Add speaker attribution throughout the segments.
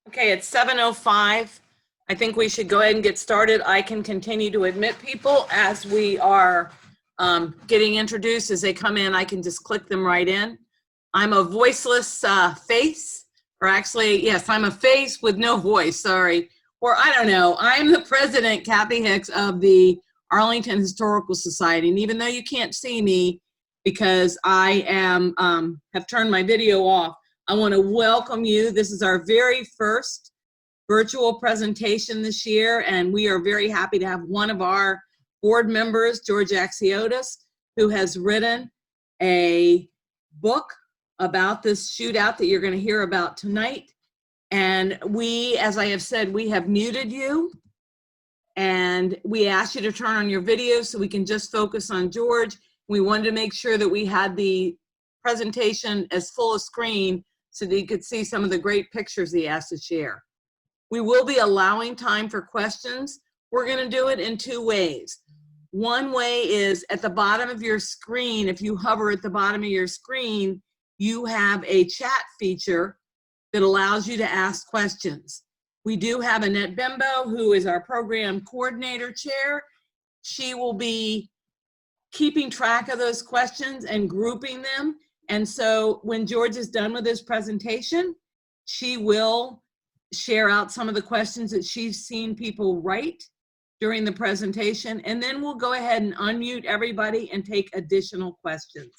Speaker 1: Okay, it's 7:05. I think we should go ahead and get started. I can continue to admit people as we are getting introduced. As they come in, I can just click them right in. I'm a voiceless face, or actually, yes, I'm a face with no voice, sorry. Or I don't know, I'm the president, Kathy Hicks, of the Arlington Historical Society. And even though you can't see me because I am have turned my video off, I want to welcome you. This is our very first virtual presentation this year, and we are very happy to have one of our board members, George Axiotis, who has written a book about this shootout that you're going to hear about tonight. And we, as I have said, we have muted you, and we asked you to turn on your video so we can just focus on George. We wanted to make sure that we had the presentation as full a screen so that you could see some of the great pictures he has to share. We will be allowing time for questions. We're going to do it in two ways. One way is at the bottom of your screen. If you hover at the bottom of your screen, you have a chat feature that allows you to ask questions. We do have Annette Bembo, who is our program coordinator chair. She will be keeping track of those questions and grouping them. And so when George is done with his presentation, she will share out some of the questions that she's seen people write during the presentation. And then we'll go ahead and unmute everybody and take additional questions.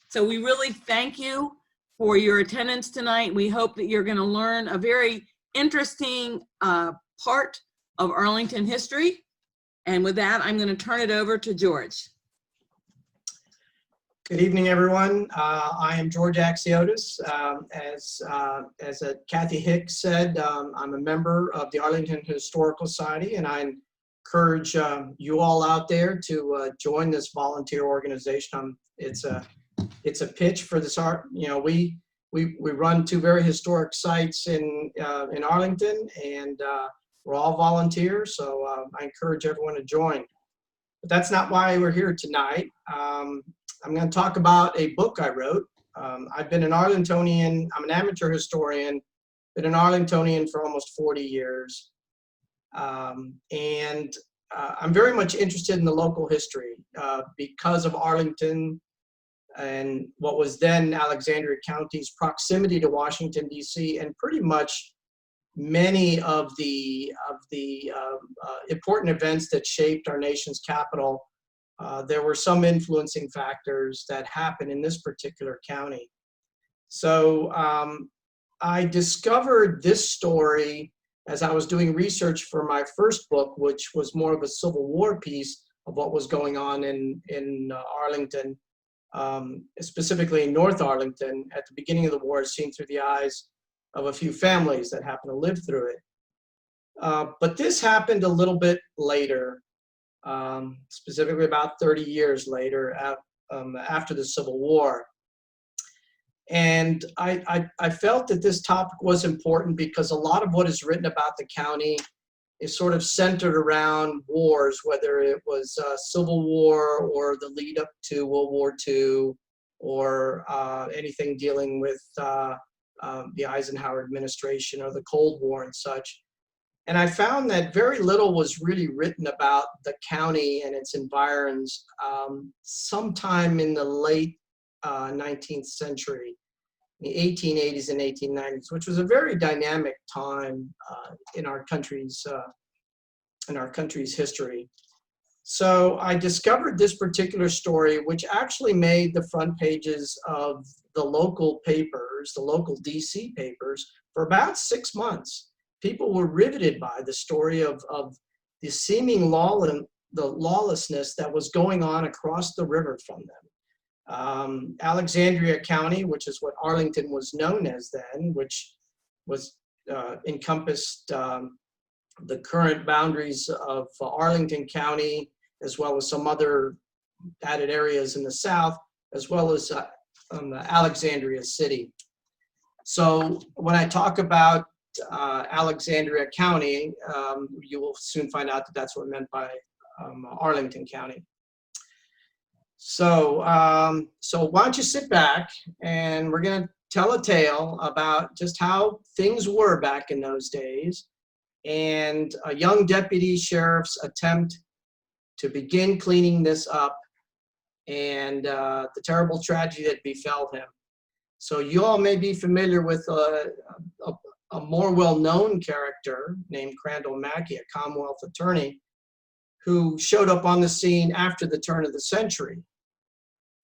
Speaker 1: So we really thank you for your attendance tonight. We hope that you're going to learn a very interesting part of Arlington history. And with that, I'm going to turn it over to George.
Speaker 2: Good evening, everyone. I am George Axiotis. As Kathy Hicks said, I'm a member of the Arlington Historical Society, and I encourage you all out there to join this volunteer organization. It's a pitch for this art. You know, we run two very historic sites in Arlington, and we're all volunteers. So I encourage everyone to join. But that's not why we're here tonight. I'm going to talk about a book I wrote. I've been an Arlingtonian. I'm an amateur historian. Been an Arlingtonian for almost 40 years. And I'm very much interested in the local history because of Arlington and what was then Alexandria County's proximity to Washington, D.C., and pretty much many of the important events that shaped our nation's capital. There were some influencing factors that happened in this particular county. So I discovered this story as I was doing research for my first book, which was more of a Civil War piece of what was going on in Arlington, specifically in North Arlington at the beginning of the war, seen through the eyes of a few families that happened to live through it. But this happened a little bit later. Specifically about 30 years later after the Civil War. And I felt that this topic was important because a lot of what is written about the county is sort of centered around wars, whether it was Civil War or the lead up to World War II or anything dealing with the Eisenhower administration or the Cold War and such. And I found that very little was really written about the county and its environs sometime in the late 19th century, the 1880s and 1890s, which was a very dynamic time in our country's history. So I discovered this particular story, which actually made the front pages of the local papers, the local DC papers, for about 6 months. People were riveted by the story of the seeming lawlessness that was going on across the river from them. Alexandria County, which is what Arlington was known as then, which was encompassed the current boundaries of Arlington County, as well as some other added areas in the south, as well as Alexandria City. So when I talk about Alexandria County, you will soon find out that that's what meant by Arlington County. So why don't you sit back, and we're going to tell a tale about just how things were back in those days, and a young deputy sheriff's attempt to begin cleaning this up, and the terrible tragedy that befell him. So you all may be familiar with a more well-known character named Crandall Mackey, a Commonwealth attorney, who showed up on the scene after the turn of the century.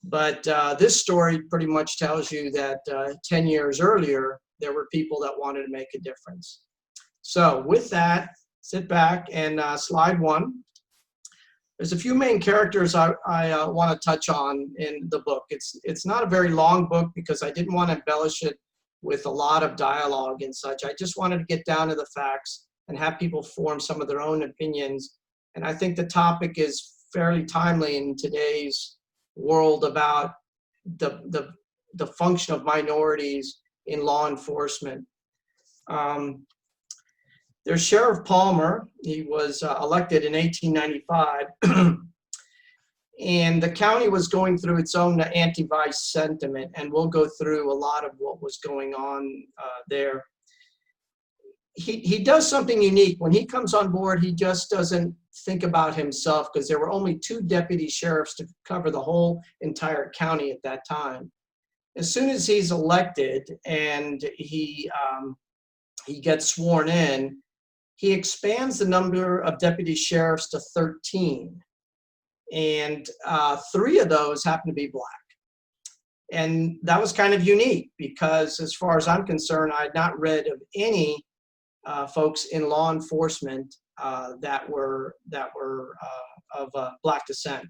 Speaker 2: But this story pretty much tells you that 10 years earlier, there were people that wanted to make a difference. So with that, sit back and slide one. There's a few main characters I want to touch on in the book. It's not a very long book because I didn't want to embellish it with a lot of dialogue and such. I just wanted to get down to the facts and have people form some of their own opinions. And I think the topic is fairly timely in today's world about the function of minorities in law enforcement. There's Sheriff Palmer. He was elected in 1895. And the county was going through its own anti-vice sentiment, and we'll go through a lot of what was going on there. He does something unique. When he comes on board, he just doesn't think about himself, because there were only 2 deputy sheriffs to cover the whole entire county at that time. As soon as he's elected and he gets sworn in, he expands the number of deputy sheriffs to 13. And 3 of those happen to be black. And that was kind of unique because, as far as I'm concerned, I had not read of any folks in law enforcement that were of black descent.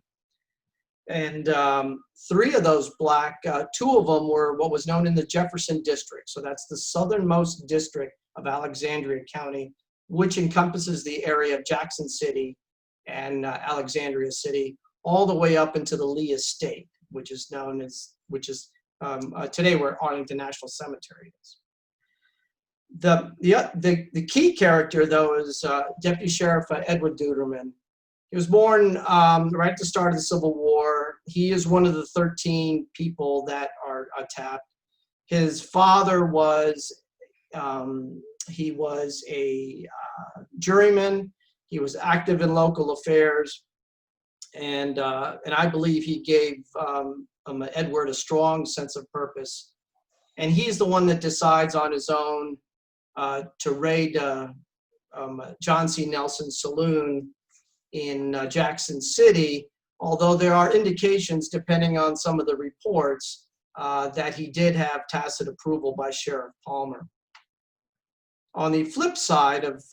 Speaker 2: And 3 of those black, 2 of them were what was known in the Jefferson District. So that's the southernmost district of Alexandria County, which encompasses the area of Jackson City and Alexandria City, all the way up into the Lee Estate, which is today where Arlington National Cemetery is. The key character, though, is Deputy Sheriff Edward Deuterman. He was born right at the start of the Civil War. He is one of the 13 people that are tapped. His father was he was a juryman. He was active in local affairs, and I believe he gave Edward a strong sense of purpose. And he's the one that decides on his own to raid John C. Nelson's saloon in Jackson City, although there are indications, depending on some of the reports, that he did have tacit approval by Sheriff Palmer. On the flip side of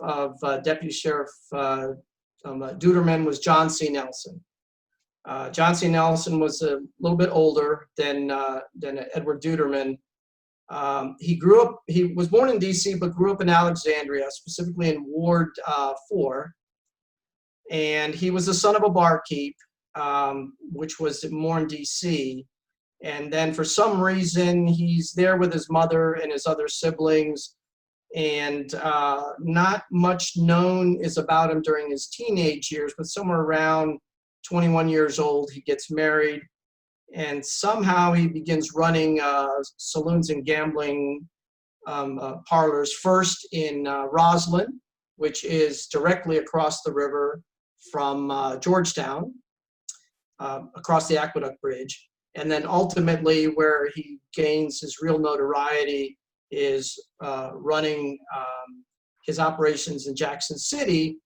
Speaker 2: Deputy Sheriff Deuterman was John C. Nelson. John C. Nelson was a little bit older than Edward Deuterman. He was born in DC, but grew up in Alexandria, specifically in Ward 4. And he was the son of a barkeep, which was more in DC. And then for some reason, he's there with his mother and his other siblings. And not much known is about him during his teenage years, but somewhere around 21 years old, he gets married. And somehow he begins running saloons and gambling parlors, first in Rosslyn, which is directly across the river from Georgetown, across the Aqueduct Bridge. And then ultimately where he gains his real notoriety is running his operations in Jackson City.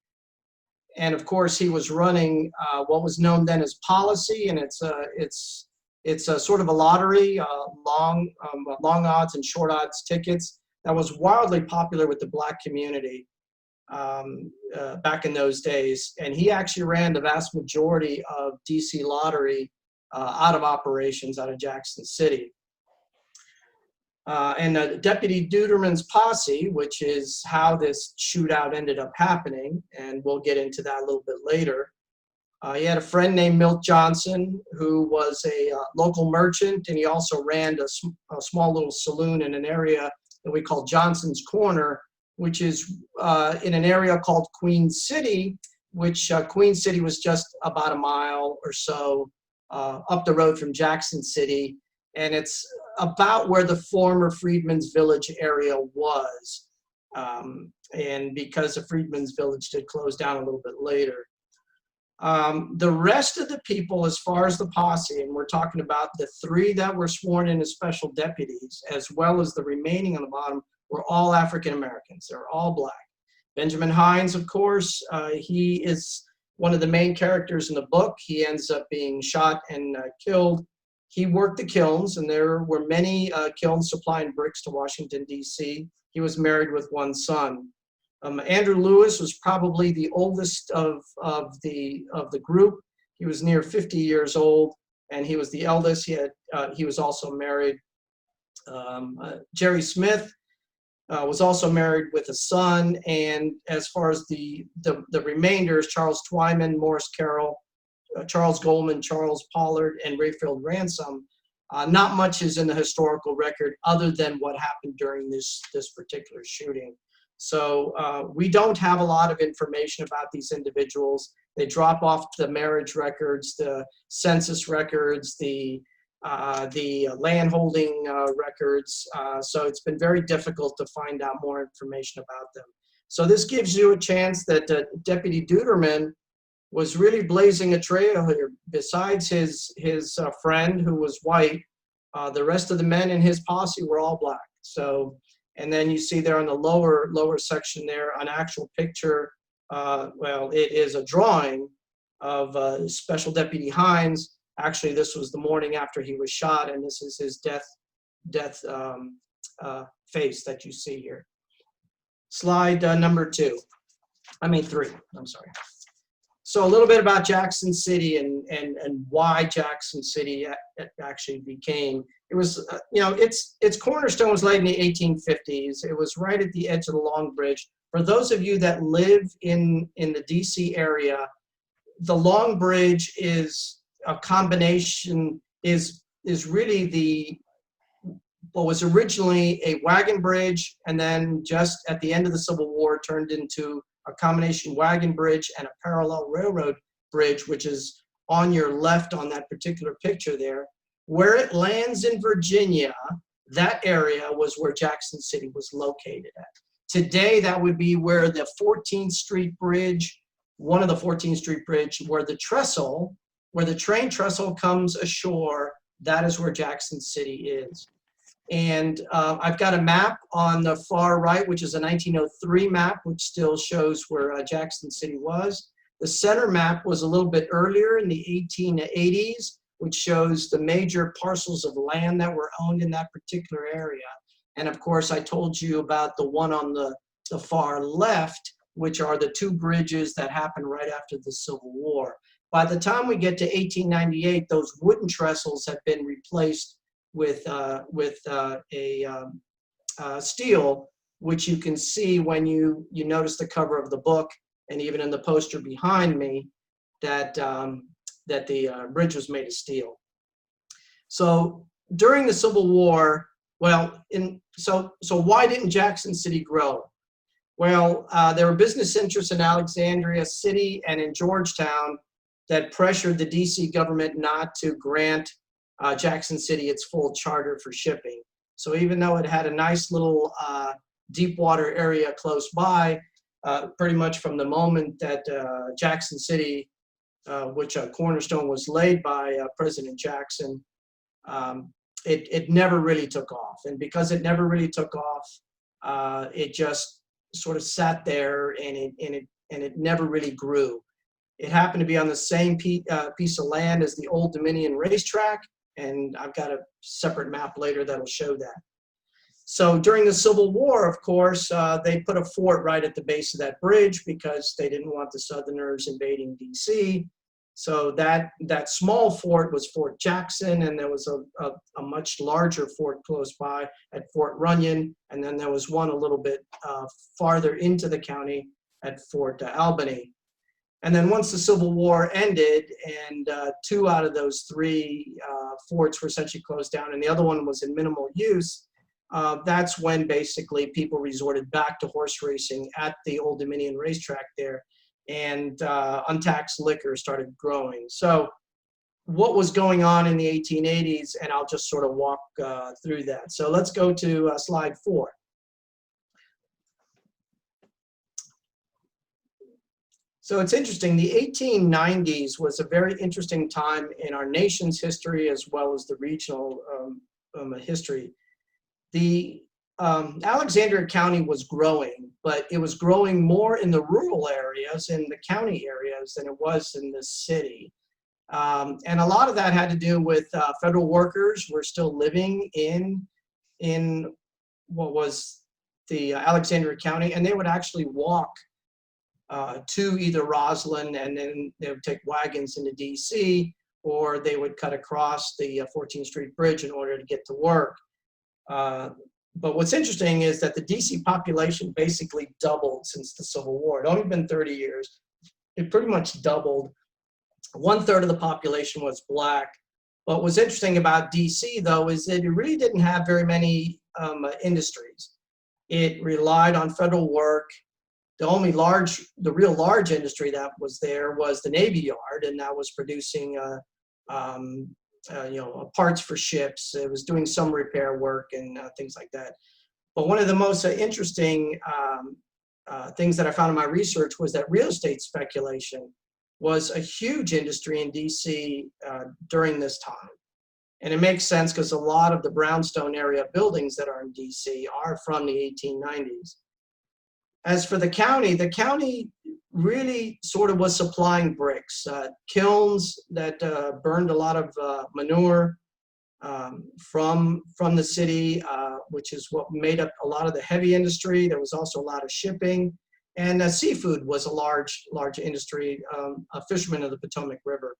Speaker 2: And of course, he was running what was known then as policy, and it's a sort of a lottery, long odds and short odds tickets that was wildly popular with the black community back in those days. And he actually ran the vast majority of DC lottery out of operations out of Jackson City. And Deputy Deuterman's posse, which is how this shootout ended up happening, and we'll get into that a little bit later. He had a friend named Milt Johnson, who was a local merchant, and he also ran a small little saloon in an area that we call Johnson's Corner, which is in an area called Queen City, which Queen City was just about a mile or so up the road from Jackson City, and it's about where the former Freedmen's Village area was. And because the Freedmen's Village did close down a little bit later. The rest of the people, as far as the posse, and we're talking about the 3 that were sworn in as special deputies, as well as the remaining on the bottom, were all African Americans. They're all black. Benjamin Hines, of course, he is one of the main characters in the book. He ends up being shot and killed. He worked the kilns, and there were many kilns supplying bricks to Washington, D.C. He was married with 1 son. Andrew Lewis was probably the oldest of the group. He was near 50 years old, and he was the eldest. He was also married. Jerry Smith was also married with a son, and as far as the remainders, Charles Twyman, Morris Carroll, Charles Goldman, Charles Pollard, and Rayfield Ransom, not much is in the historical record other than what happened during this particular shooting. So we don't have a lot of information about these individuals. They drop off the marriage records, the census records, the landholding records. So it's been very difficult to find out more information about them. So this gives you a chance that Deputy Deuterman was really blazing a trail here. Besides his friend who was white, the rest of the men in his posse were all black. So, and then you see there on the lower section there, an actual picture. Well, it is a drawing of Special Deputy Hines. Actually, this was the morning after he was shot, and this is his death face that you see here. Slide number 3. I'm sorry. So a little bit about Jackson City and why Jackson City actually became. It was, its cornerstone was laid in the 1850s. It was right at the edge of the Long Bridge. For those of you that live in the DC area, the Long Bridge is a combination, is really what was originally a wagon bridge, and then just at the end of the Civil War turned into a combination wagon bridge and a parallel railroad bridge, which is on your left on that particular picture there. Where it lands in Virginia, that area was where Jackson City was located at. Today, that would be where the 14th Street Bridge, one of the 14th Street Bridge, where the train trestle comes ashore, that is where Jackson City is. And I've got a map on the far right, which is a 1903 map, which still shows where Jackson City was. The center map was a little bit earlier in the 1880s, which shows the major parcels of land that were owned in that particular area. And of course, I told you about the one on the far left, which are the 2 bridges that happened right after the Civil War. By the time we get to 1898, those wooden trestles have been replaced with steel, which you can see when you notice the cover of the book, and even in the poster behind me, that the bridge was made of steel. So during the Civil War, so why didn't Jackson City grow? Well, there were business interests in Alexandria City and in Georgetown that pressured the DC government not to grant Jackson City its full charter for shipping. So even though it had a nice little deep water area close by, pretty much from the moment that Jackson City, which a cornerstone was laid by President Jackson, it never really took off. And because it never really took off, it just sort of sat there, and it never really grew. It happened to be on the same piece of land as the Old Dominion racetrack, and I've got a separate map later that'll show that. So during the Civil War, of course, they put a fort right at the base of that bridge because they didn't want the Southerners invading DC. So that small fort was Fort Jackson, and there was a much larger fort close by at Fort Runyon, and then there was one a little bit farther into the county at Fort Albany. And then once the Civil War ended, and 2 out of those 3 forts were essentially closed down, and the other one was in minimal use, that's when basically people resorted back to horse racing at the Old Dominion racetrack there, and untaxed liquor started growing. So what was going on in the 1880s, and I'll just sort of walk through that. So let's go to slide 4. So it's interesting, the 1890s was a very interesting time in our nation's history as well as the regional history. The Alexandria County was growing, but it was growing more in the rural areas, in the county areas, than it was in the city. And a lot of that had to do with federal workers were still living in what was the Alexandria County, and they would actually walk to either Rosslyn, and then they would take wagons into DC, or they would cut across the 14th Street Bridge in order to get to work. But what's interesting is that the DC population basically doubled since the Civil War. It only been 30 years. It pretty much doubled. 1/3 of the population was Black. But what's interesting about DC, though, is that it really didn't have very many industries. It relied on federal work. The real large industry that was there was the Navy Yard, and that was producing parts for ships. It was doing some repair work and things like that. But one of the most interesting things that I found in my research was that real estate speculation was a huge industry in DC during this time. And it makes sense because a lot of the brownstone area buildings that are in DC are from the 1890s. As for the county really sort of was supplying bricks, kilns that burned a lot of manure from the city, which is what made up a lot of the heavy industry. There was also a lot of shipping, and seafood was a large industry, fishermen of the Potomac River,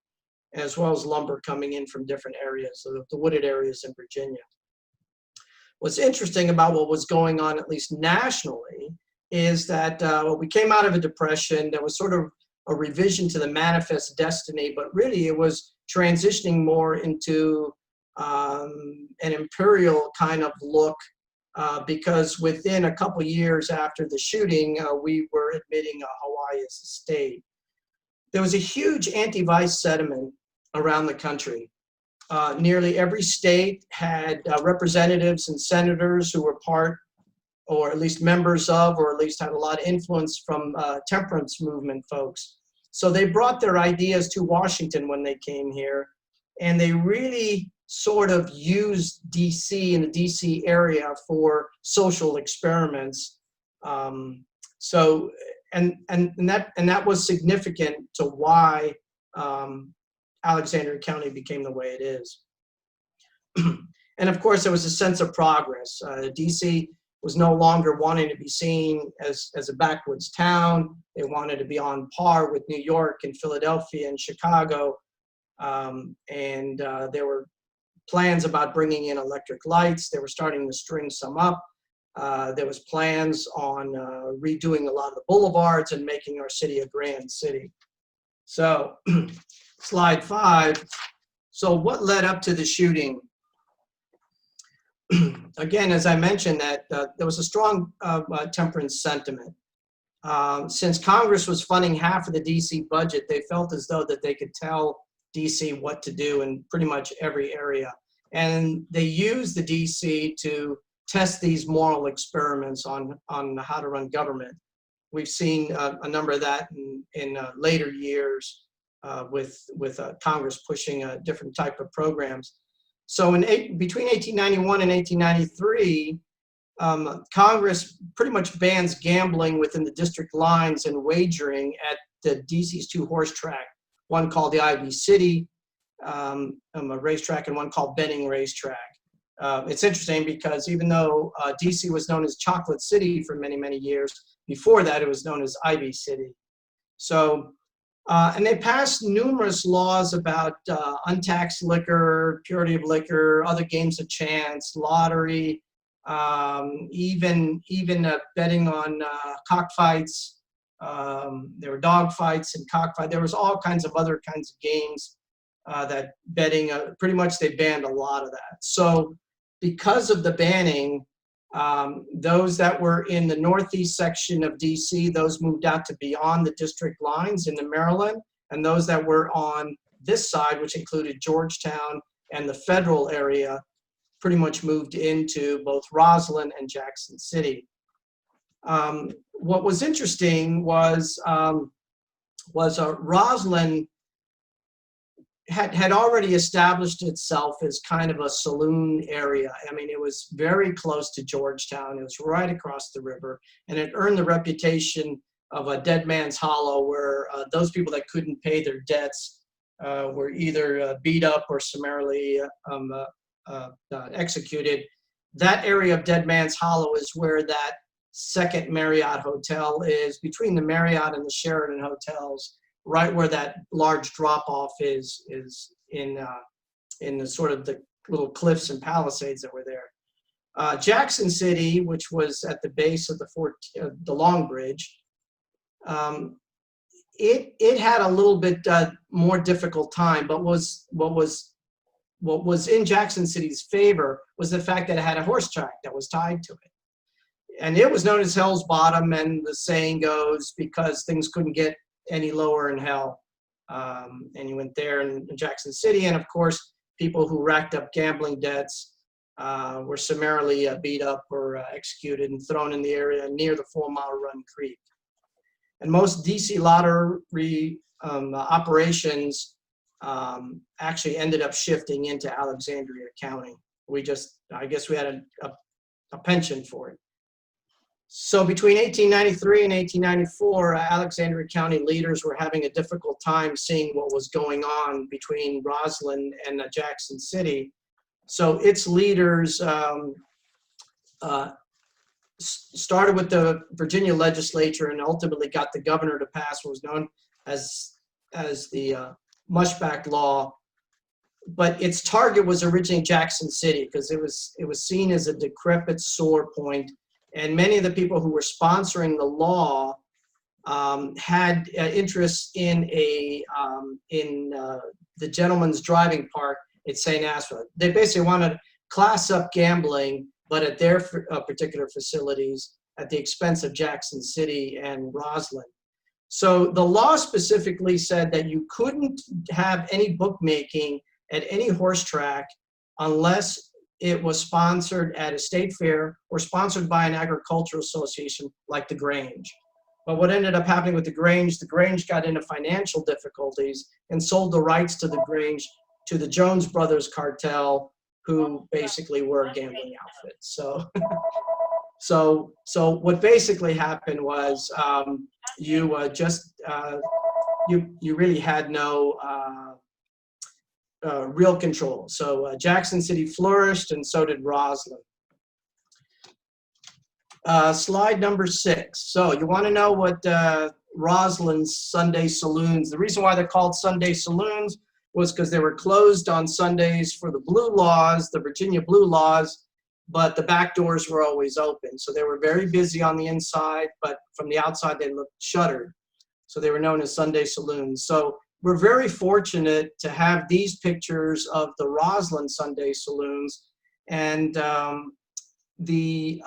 Speaker 2: as well as lumber coming in from different areas, so the wooded areas in Virginia. What's interesting about what was going on, at least nationally, is that we came out of a depression. There was sort of a revision to the manifest destiny, but really it was transitioning more into an imperial kind of look, because within a couple years after the shooting, we were admitting Hawaii as a state. There was a huge anti-vice sentiment around the country. Nearly every state had representatives and senators who were part, or at least members of, or at least had a lot of influence from temperance movement folks. So they brought their ideas to Washington when they came here, and they really sort of used DC and the DC area for social experiments. And that was significant to why Alexandria County became the way it is. And of course, there was a sense of progress. DC was no longer wanting to be seen as a backwoods town. They wanted to be on par with New York and Philadelphia and Chicago. There were plans about bringing in electric lights. They were starting to string some up. There was plans on redoing a lot of the boulevards and making our city a grand city. So slide 5. So what led up to the shooting? Again, as I mentioned, that there was a strong temperance sentiment. Since Congress was funding half of the DC budget, they felt as though that they could tell DC what to do in pretty much every area. And they used the DC to test these moral experiments on how to run government. We've seen a number of that in later years with Congress pushing a different type of programs. So between 1891 and 1893, Congress pretty much bans gambling within the district lines and wagering at the DC's 2 horse track, one called the Ivy City a racetrack and one called Benning Racetrack. It's interesting because even though DC was known as Chocolate City for many, many years, before that it was known as Ivy City. So, and they passed numerous laws about untaxed liquor, purity of liquor, other games of chance, lottery, even betting on cockfights. There were dog fights and cockfights. There was all kinds of other kinds of games that betting, pretty much they banned a lot of that. So because of the banning, those that were in the northeast section of DC, those moved out to beyond the district lines into Maryland, and those that were on this side, which included Georgetown and the federal area, pretty much moved into both Rosslyn and Jackson City. What was interesting was Rosslyn had already established itself as kind of a saloon area. I mean, it was very close to Georgetown. It was right across the river, and it earned the reputation of a dead man's hollow, where those people that couldn't pay their debts were either beat up or summarily executed. That area of Dead Man's Hollow is where that second Marriott hotel is, between the Marriott and the Sheridan hotels, right where that large drop-off is in the sort of the little cliffs and palisades that were there. Jackson City, which was at the base of the Long Bridge, it had a little bit more difficult time, but what was in Jackson City's favor was the fact that it had a horse track that was tied to it. And it was known as Hell's Bottom, and the saying goes, because things couldn't get any lower in hell. And you went there in Jackson City, and of course, people who racked up gambling debts were summarily beat up or executed and thrown in the area near the 4 Mile Run Creek. And most DC lottery operations actually ended up shifting into Alexandria County. I guess we had a penchant for it. So between 1893 and 1894, Alexandria County leaders were having a difficult time seeing what was going on between Rosslyn and Jackson City. So its leaders started with the Virginia legislature and ultimately got the governor to pass what was known as the Mushback Law. But its target was originally Jackson City, because it was seen as a decrepit sore point. And many of the people who were sponsoring the law had interest in the Gentleman's Driving Park at St. Aspha. They basically wanted to class up gambling, but at their particular facilities at the expense of Jackson City and Rosslyn. So the law specifically said that you couldn't have any bookmaking at any horse track unless it was sponsored at a state fair or sponsored by an agricultural association like the Grange. But what ended up happening with the Grange got into financial difficulties and sold the rights to the Grange to the Jones Brothers cartel, who basically were a gambling outfit. So what basically happened was you really had no real control. So Jackson City flourished, and so did Rosslyn. Slide number 6. So you want to know what Roslyn's Sunday saloons, the reason why they're called Sunday saloons was because they were closed on Sundays for the blue laws, the Virginia blue laws, but the back doors were always open. So they were very busy on the inside, but from the outside they looked shuttered. So they were known as Sunday saloons. So we're very fortunate to have these pictures of the Rosslyn Sunday saloons, and the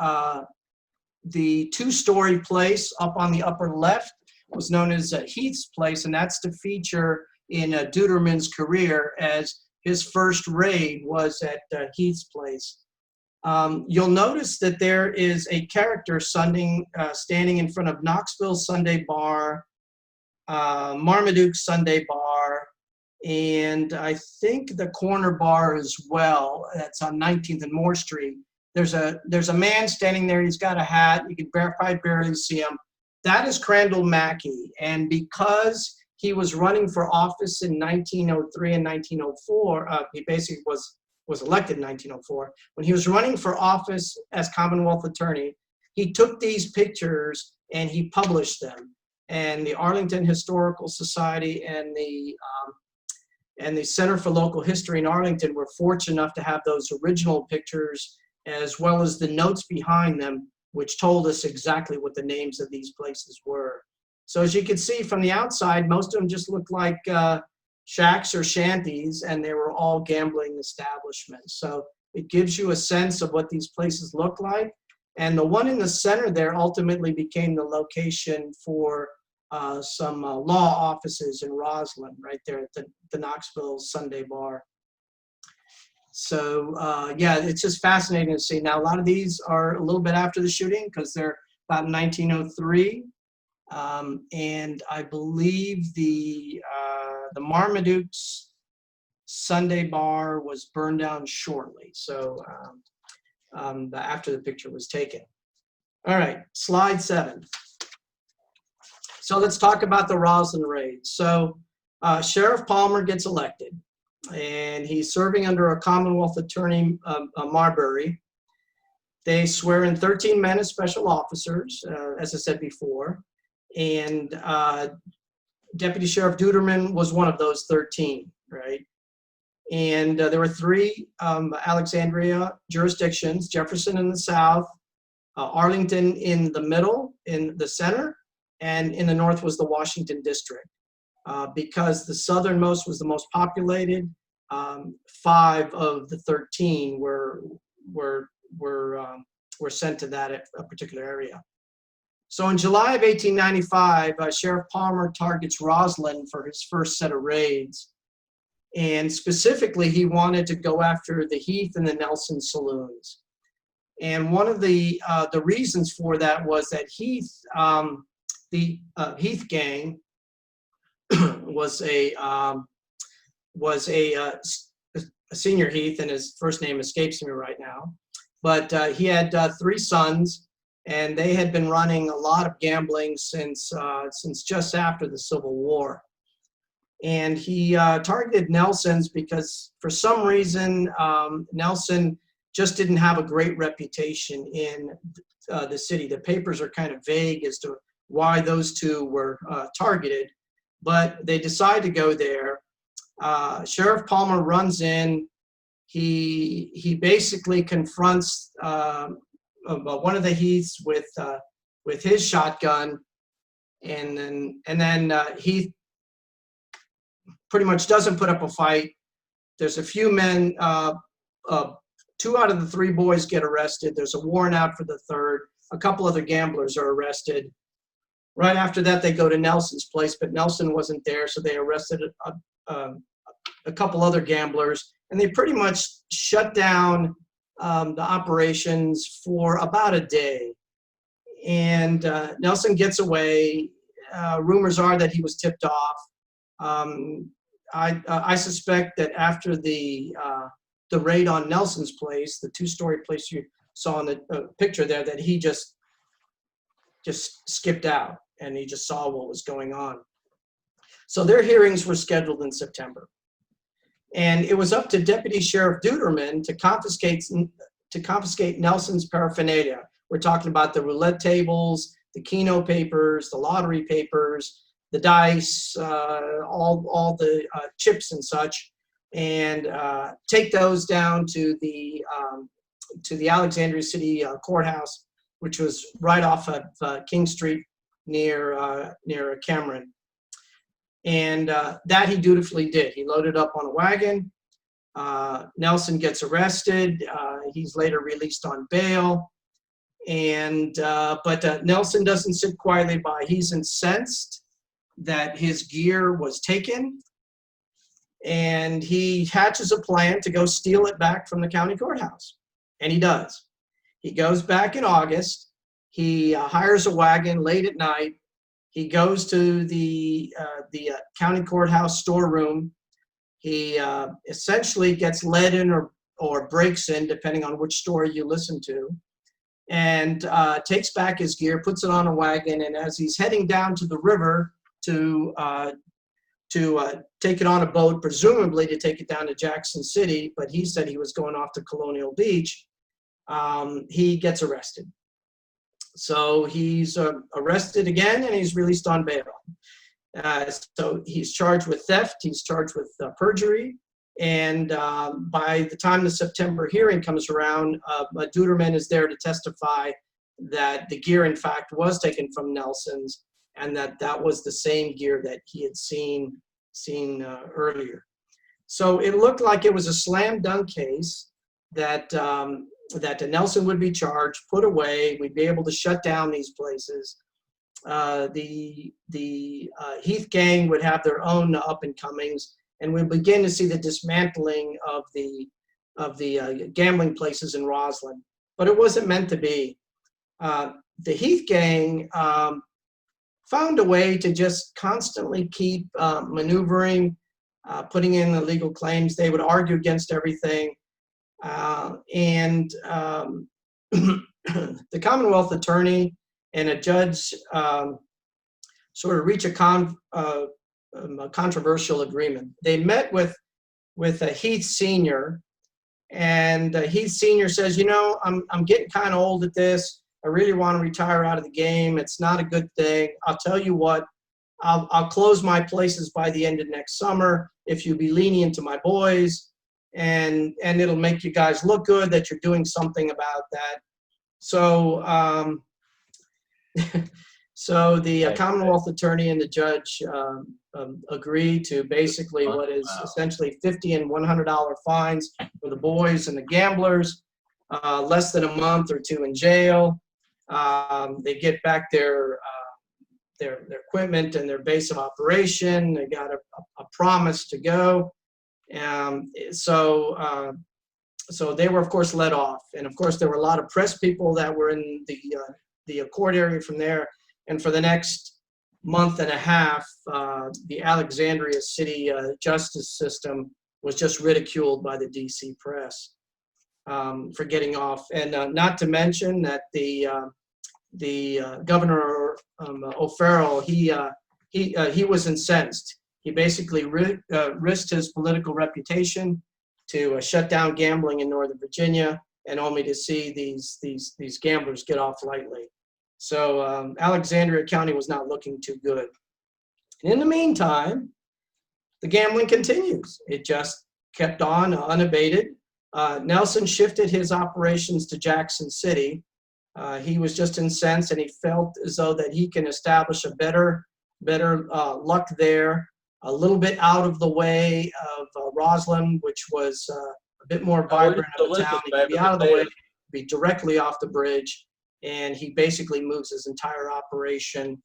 Speaker 2: 2-story place up on the upper left was known as Heath's Place, and that's to feature in Deuterman's career, as his first raid was at Heath's Place. You'll notice that there is a character standing in front of Knoxville Sunday Bar, Marmaduke Sunday Bar, and I think the corner bar as well. That's on 19th and Moore Street. There's a man standing there. He's got a hat. You can probably barely see him. That is Crandall Mackey, and because he was running for office in 1903 and 1904, he basically was elected in 1904. When he was running for office as Commonwealth Attorney, he took these pictures and he published them. And the Arlington Historical Society and the Center for Local History in Arlington were fortunate enough to have those original pictures, as well as the notes behind them, which told us exactly what the names of these places were. So as you can see from the outside, most of them just looked like shacks or shanties, and they were all gambling establishments. So it gives you a sense of what these places look like. And the one in the center there ultimately became the location for some law offices in Rosslyn, right there at the Knoxville Sunday Bar. So yeah, it's just fascinating to see. Now, a lot of these are a little bit after the shooting because they're about 1903. And I believe the Marmaduke's Sunday Bar was burned down shortly. So after the picture was taken. All right, slide 7. So let's talk about the Rosslyn Raid. So Sheriff Palmer gets elected, and he's serving under a Commonwealth Attorney, Marbury. They swear in 13 men as special officers, as I said before, and Deputy Sheriff Deuterman was one of those 13, right? And there were 3 Alexandria jurisdictions: Jefferson in the south, Arlington in the middle, in the center, and in the north was the Washington district. Because the southernmost was the most populated, 5 of the 13 were sent to that a particular area. So in July of 1895, Sheriff Palmer targets Rosslyn for his first set of raids. And specifically, he wanted to go after the Heath and the Nelson saloons. And one of the reasons for that was that Heath, the Heath gang, was a senior Heath, and his first name escapes me right now. But he had 3 sons, and they had been running a lot of gambling since just after the Civil War. And he targeted Nelson's because for some reason Nelson just didn't have a great reputation in the city. The papers are kind of vague as to why those 2 were targeted, but they decide to go there. Sheriff Palmer runs in. He basically confronts one of the Heaths with his shotgun, and then Heath pretty much doesn't put up a fight. There's a few men. 2 out of the 3 boys get arrested. There's a warrant out for the 3rd. A couple other gamblers are arrested. Right after that, they go to Nelson's place, but Nelson wasn't there, so they arrested a couple other gamblers, and they pretty much shut down the operations for about a day. And Nelson gets away. Rumors are that he was tipped off. I suspect that after the raid on Nelson's place, the 2-story place you saw in the picture there, that he just skipped out and he just saw what was going on. So their hearings were scheduled in September. And it was up to Deputy Sheriff Deuterman to confiscate Nelson's paraphernalia. We're talking about the roulette tables, the Keno papers, the lottery papers, the dice, all the chips and such, and take those down to the Alexandria City Courthouse, which was right off of King Street near Cameron. And that he dutifully did. He loaded up on a wagon. Nelson gets arrested. He's later released on bail. And but Nelson doesn't sit quietly by. He's incensed that his gear was taken, and he hatches a plan to go steal it back from the county courthouse. And he does. He goes back in August. He hires a wagon late at night. He goes to the county courthouse storeroom. He essentially gets led in or breaks in, depending on which story you listen to, and takes back his gear, puts it on a wagon, and as he's heading down to the river to take it on a boat, presumably to take it down to Jackson City, but he said he was going off to Colonial Beach, he gets arrested. So he's arrested again, and he's released on bail. So he's charged with theft, he's charged with perjury, and by the time the September hearing comes around, Deuterman is there to testify that the gear, in fact, was taken from Nelson's, and that was the same gear that he had seen earlier. So it looked like it was a slam dunk case that Nelson would be charged, put away, we'd be able to shut down these places. the Heath gang would have their own up and comings, and we begin to see the dismantling of the gambling places in Rosslyn. But it wasn't meant to be. The Heath gang found a way to just constantly keep maneuvering, putting in illegal claims. They would argue against everything. And the Commonwealth attorney and a judge sort of reach a controversial agreement. They met with Heath Sr., and Heath Sr. says, you know, I'm getting kind of old at this. I really want to retire out of the game. It's not a good thing. I'll tell you what, I'll close my places by the end of next summer if you be lenient to my boys, and it'll make you guys look good that you're doing something about that. So so the Commonwealth attorney and the judge agreed to basically what is essentially $50 and $100 fines for the boys and the gamblers, less than a month or two in jail. They get back their equipment and their base of operation. They got a promise to go. So they were, of course, let off. And of course, there were a lot of press people that were in the court area from there. And for the next month and a half, the Alexandria City justice system was just ridiculed by the DC press for getting off. And not to mention that the Governor O'Farrell, he was incensed. He basically risked his political reputation to shut down gambling in Northern Virginia, and only to see these gamblers get off lightly. So Alexandria County was not looking too good. And in the meantime, the gambling continues. It just kept on unabated. Nelson shifted his operations to Jackson City. He was just incensed, and he felt as though that he can establish a better luck there, a little bit out of the way of Rosslyn, which was a bit more vibrant of a town. He could be out of the way, be directly off the bridge, and he basically moves his entire operation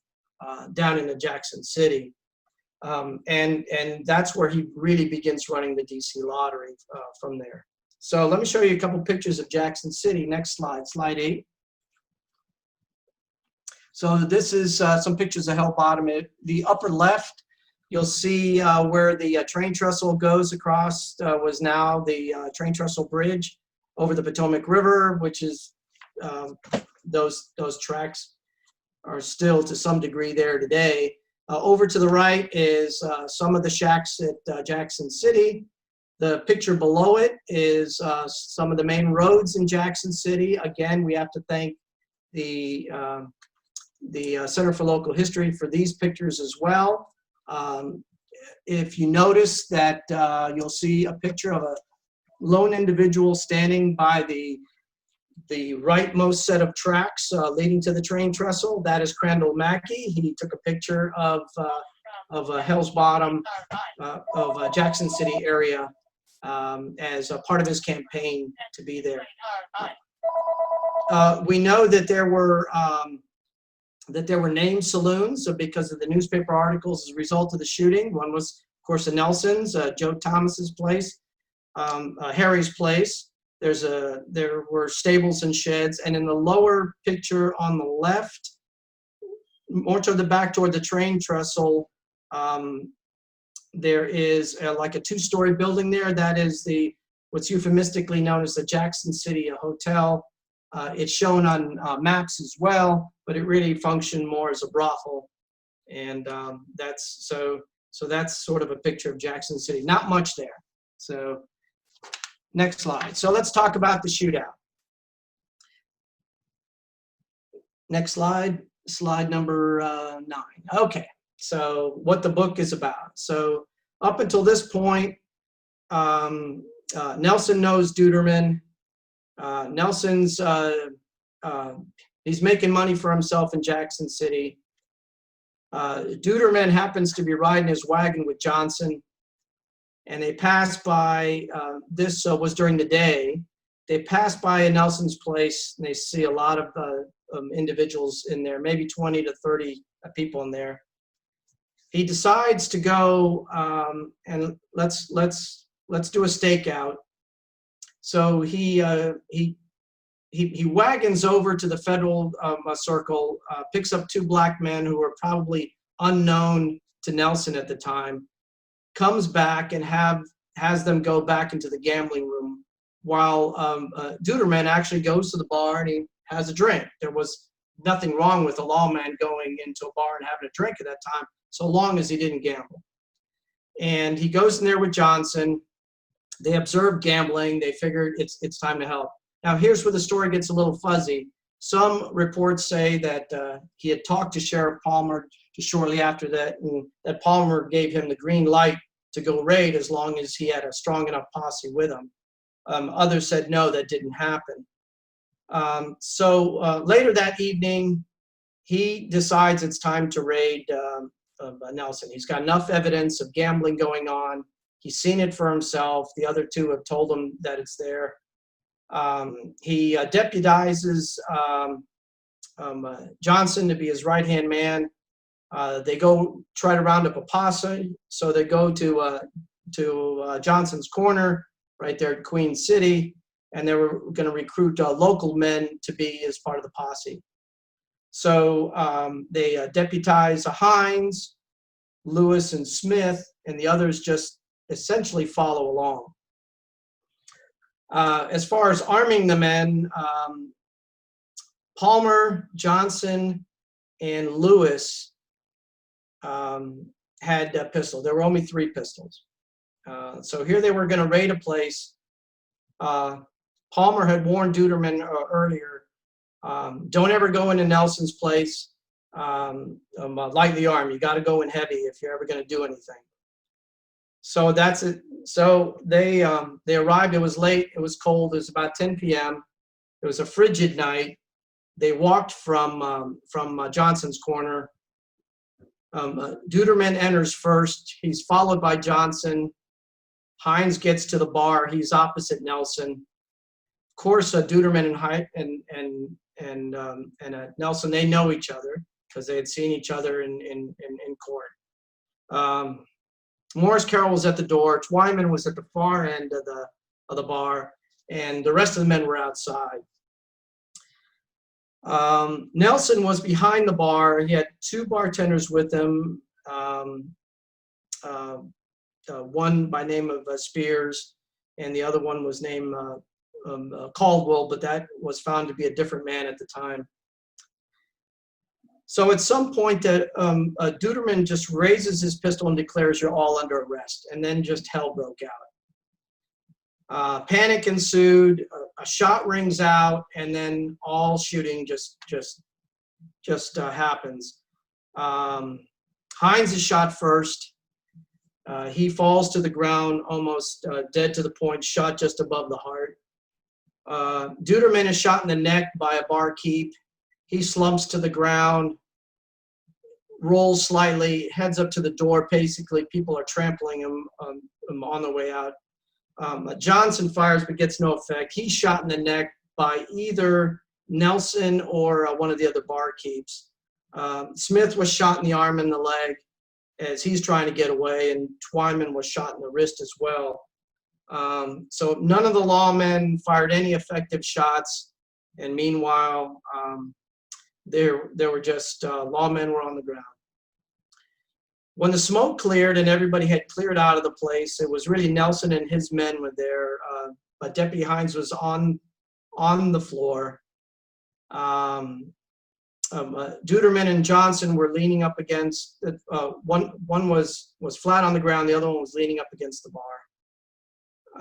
Speaker 2: down into Jackson City. And that's where he really begins running the DC lottery from there. So let me show you a couple pictures of Jackson City. Next slide, slide 8. So this is some pictures of Hell Bottom. The upper left, you'll see where the train trestle goes across was now the train trestle bridge over the Potomac River, which is those tracks are still to some degree there today. Over to the right is some of the shacks at Jackson City. The picture below it is some of the main roads in Jackson City. Again, we have to thank the Center for Local History for these pictures as well. If you notice that you'll see a picture of a lone individual standing by the rightmost set of tracks leading to the train trestle. That is Crandall Mackey. He took a picture of Hell's Bottom, of Jackson City area as a part of his campaign to be there. We know that there were named saloons there of the newspaper articles as a result of the shooting. One was, of course, the Nelsons, Joe Thomas's place, Harry's place. There were stables and sheds, and in the lower picture on the left, more toward the back toward the train trestle, there is like a 2-story building there. That is what's euphemistically known as the Jackson City Hotel. It's shown on maps as well, but it really functioned more as a brothel, and that's sort of a picture of Jackson City. Not much there. So next slide. So let's talk about the shootout. Next slide, slide number 9. Okay, so what the book is about. So up until this point, Nelson knows Deuterman. Nelson's, he's making money for himself in Jackson City. Deuterman happens to be riding his wagon with Johnson, and they pass by, this was during the day, they pass by Nelson's place, and they see a lot of individuals in there, maybe 20 to 30 people in there. He decides to go and let's do a stakeout. So he wagons over to the federal circle, picks up 2 black men who were probably unknown to Nelson at the time, comes back and has them go back into the gambling room, while Deuterman actually goes to the bar and he has a drink. There was nothing wrong with a lawman going into a bar and having a drink at that time, so long as he didn't gamble. And he goes in there with Johnson. They observed gambling. They figured it's time to help. Now, here's where the story gets a little fuzzy. Some reports say that he had talked to Sheriff Palmer just shortly after that, and that Palmer gave him the green light to go raid as long as he had a strong enough posse with him. Others said no, that didn't happen. So later that evening, he decides it's time to raid Nelson. He's got enough evidence of gambling going on. He's seen it for himself. The other 2 have told him that it's there. He deputizes Johnson to be his right-hand man. They go try to round up a posse, so they go to Johnson's corner right there at Queen City, and they were going to recruit local men to be as part of the posse. So they deputize Hines, Lewis, and Smith, and the others just essentially follow along. As far as arming the men, Palmer, Johnson, and Lewis had a pistol. There were only 3 pistols. So here they were going to raid a place. Palmer had warned Deuterman earlier, don't ever go into Nelson's place lightly armed. You got to go in heavy if you're ever going to do anything. So that's it. So they arrived. It was late. It was cold. It was about 10 p.m. It was a frigid night. They walked from Johnson's corner. Deuterman enters first. He's followed by Johnson. Hines gets to the bar. He's opposite Nelson. Of course, Deuterman and Nelson, they know each other because they had seen each other in court. Morris Carroll was at the door. Twyman was at the far end of the bar, and the rest of the men were outside. Nelson was behind the bar. He had 2 bartenders with him. One by name of Spears, and the other one was named Caldwell, but that was found to be a different man at the time. So at some point, Deuterman just raises his pistol and declares, "You're all under arrest," and then just hell broke out. Panic ensued. A shot rings out, and then all shooting just happens. Hines is shot first. He falls to the ground, almost dead to the point, shot just above the heart. Deuterman is shot in the neck by a barkeep. He slumps to the ground, rolls slightly, heads up to the door. Basically, people are trampling him on the way out. Johnson fires but gets no effect. He's shot in the neck by either Nelson or one of the other barkeeps. Smith was shot in the arm and the leg as he's trying to get away, and Twyman was shot in the wrist as well. So none of the lawmen fired any effective shots, and meanwhile, there were just lawmen were on the ground. When the smoke cleared and everybody had cleared out of the place, it was really Nelson and his men were there. But Deputy Hines was on the floor. Deuterman and Johnson were leaning up against one was flat on the ground, the other one was leaning up against the bar.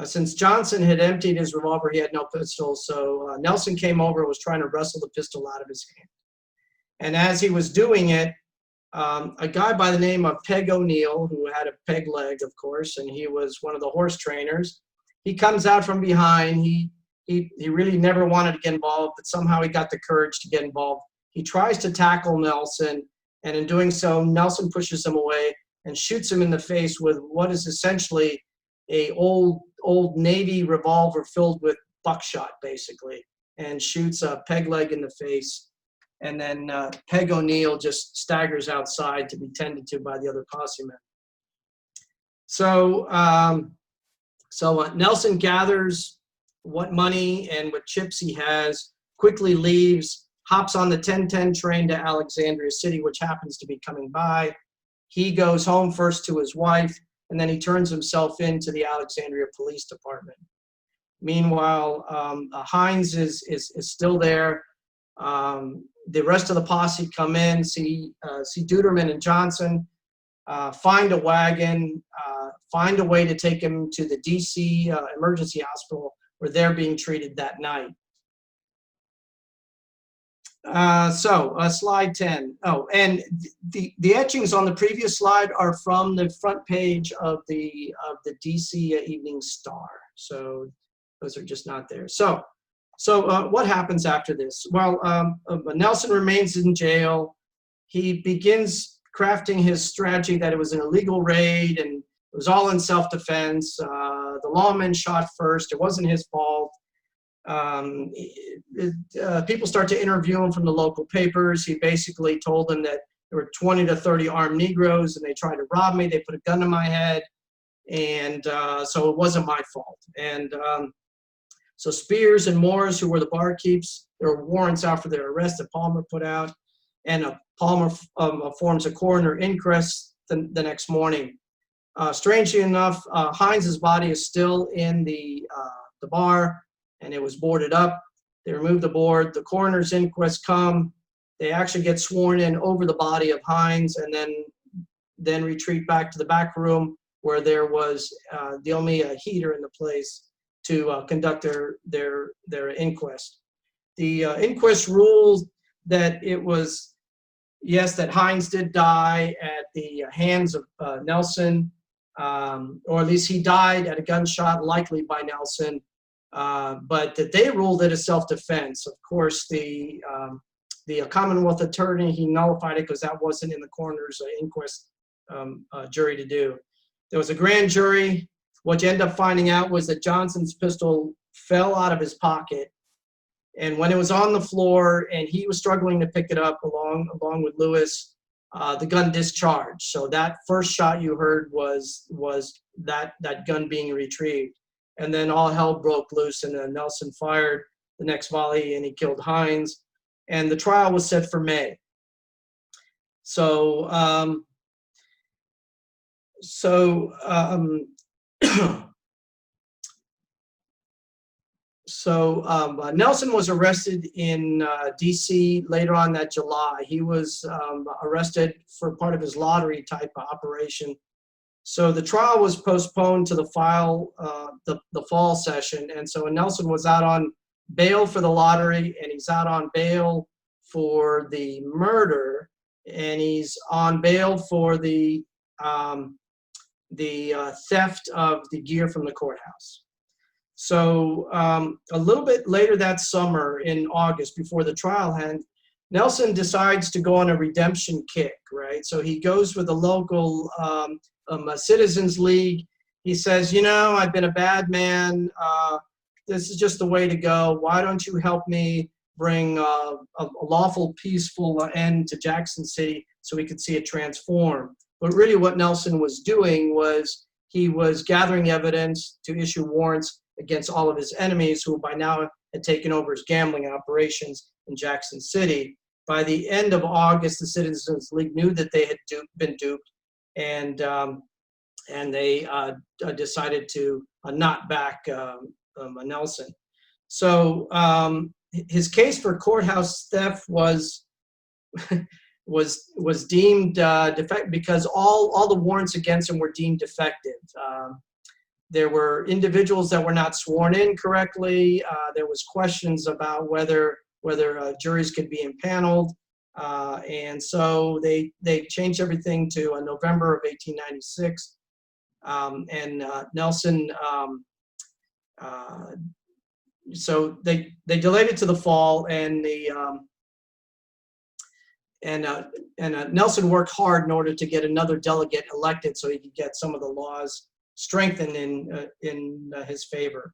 Speaker 2: Since Johnson had emptied his revolver, he had no pistol, so Nelson came over and was trying to wrestle the pistol out of his hand. And as he was doing it, a guy by the name of Peg O'Neill, who had a peg leg, of course, and he was one of the horse trainers, he comes out from behind. He really never wanted to get involved, but somehow he got the courage to get involved. He tries to tackle Nelson, and in doing so, Nelson pushes him away and shoots him in the face with what is essentially a old Navy revolver filled with buckshot, basically, and shoots a peg leg in the face. and then Peg O'Neill just staggers outside to be tended to by the other posse men. So, Nelson gathers what money and what chips he has, quickly leaves, hops on the 10:10 train to Alexandria City, which happens to be coming by. He goes home first to his wife, and then he turns himself into the Alexandria Police Department. Meanwhile, Hines is still there. The rest of the posse come in, see Deuterman and Johnson, find a wagon, find a way to take him to the DC emergency hospital where they're being treated that night. Slide 10. Oh, and the etchings on the previous slide are from the front page of the DC Evening Star. So those are just not there. So what happens after this? Well, Nelson remains in jail. He begins crafting his strategy that it was an illegal raid and it was all in self-defense. The lawman shot first. It wasn't his fault. People start to interview him from the local papers. He basically told them that there were 20 to 30 armed Negroes and they tried to rob me. They put a gun to my head. And so it wasn't my fault. And so Spears and Morris, who were the barkeeps, there were warrants out for their arrest that Palmer put out. And Palmer forms a coroner inquest the next morning. Strangely enough, Hines's body is still in the bar, and it was boarded up. They remove the board. The coroner's inquest come. They actually get sworn in over the body of Hines, and then retreat back to the back room where there was the only heater in the place to conduct their inquest. The inquest ruled that it was, yes, that Hines did die at the hands of Nelson, or at least he died at a gunshot, likely by Nelson, but that they ruled it as self-defense. Of course, the Commonwealth attorney, he nullified it because that wasn't in the coroner's inquest jury to do. There was a grand jury. What you end up finding out was that Johnson's pistol fell out of his pocket, and when it was on the floor and he was struggling to pick it up along with Lewis, the gun discharged. So that first shot you heard was that gun being retrieved. And then all hell broke loose, and then Nelson fired the next volley and he killed Hines. And the trial was set for May. So Nelson was arrested in DC later on that July. He was arrested for part of his lottery type of operation. So the trial was postponed to the fall session. And so Nelson was out on bail for the lottery, and he's out on bail for the murder, and he's on bail for the theft of the gear from the courthouse. So a little bit later that summer, in August, before the trial ends, Nelson decides to go on a redemption kick, right? So he goes with a local Citizens League. He says, I've been a bad man. This is just the way to go. Why don't you help me bring a lawful, peaceful end to Jackson City so we could see it transform? But really what Nelson was doing was he was gathering evidence to issue warrants against all of his enemies who by now had taken over his gambling operations in Jackson City. By the end of August, the Citizens League knew that they had been duped, and they decided to not back Nelson. So his case for courthouse theft was deemed defective because all the warrants against him were deemed defective. There were individuals that were not sworn in correctly. There was questions about whether juries could be impaneled. And so they changed everything to November of 1896. Nelson, so they delayed it to the fall, and Nelson worked hard in order to get another delegate elected so he could get some of the laws strengthened in his favor.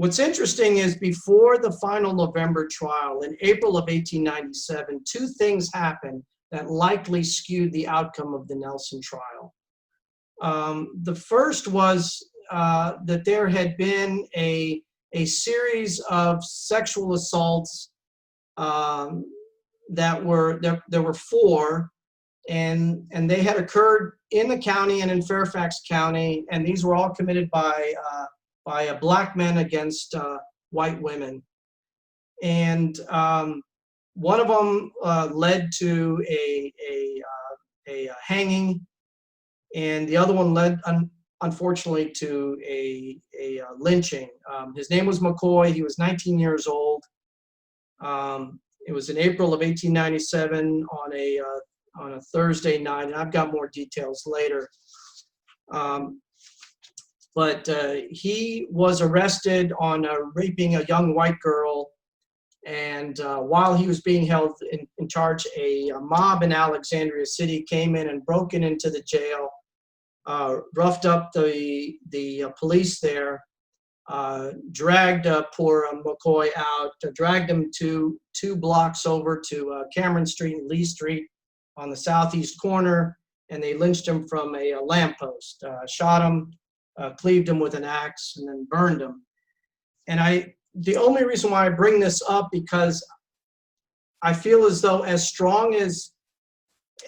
Speaker 2: What's interesting is before the final November trial, in April of 1897, two things happened that likely skewed the outcome of the Nelson trial. The first was that there had been a series of sexual assaults there were 4, and they had occurred in the county and in Fairfax County, and these were all committed by black men against white women. And one of them led to a hanging, and the other one led, unfortunately, to a lynching. His name was McCoy. He was 19 years old. It was in April of 1897 on a Thursday night, and I've got more details later. But he was arrested on raping a young white girl, and while he was being held in charge, a mob in Alexandria City came in and broke into the jail, roughed up the police there, dragged poor McCoy out, dragged him 2 blocks over to Cameron Street and Lee Street on the southeast corner, and they lynched him from a lamppost, shot him, cleaved him with an axe, and then burned him. And the only reason why I bring this up, because I feel as though as strong and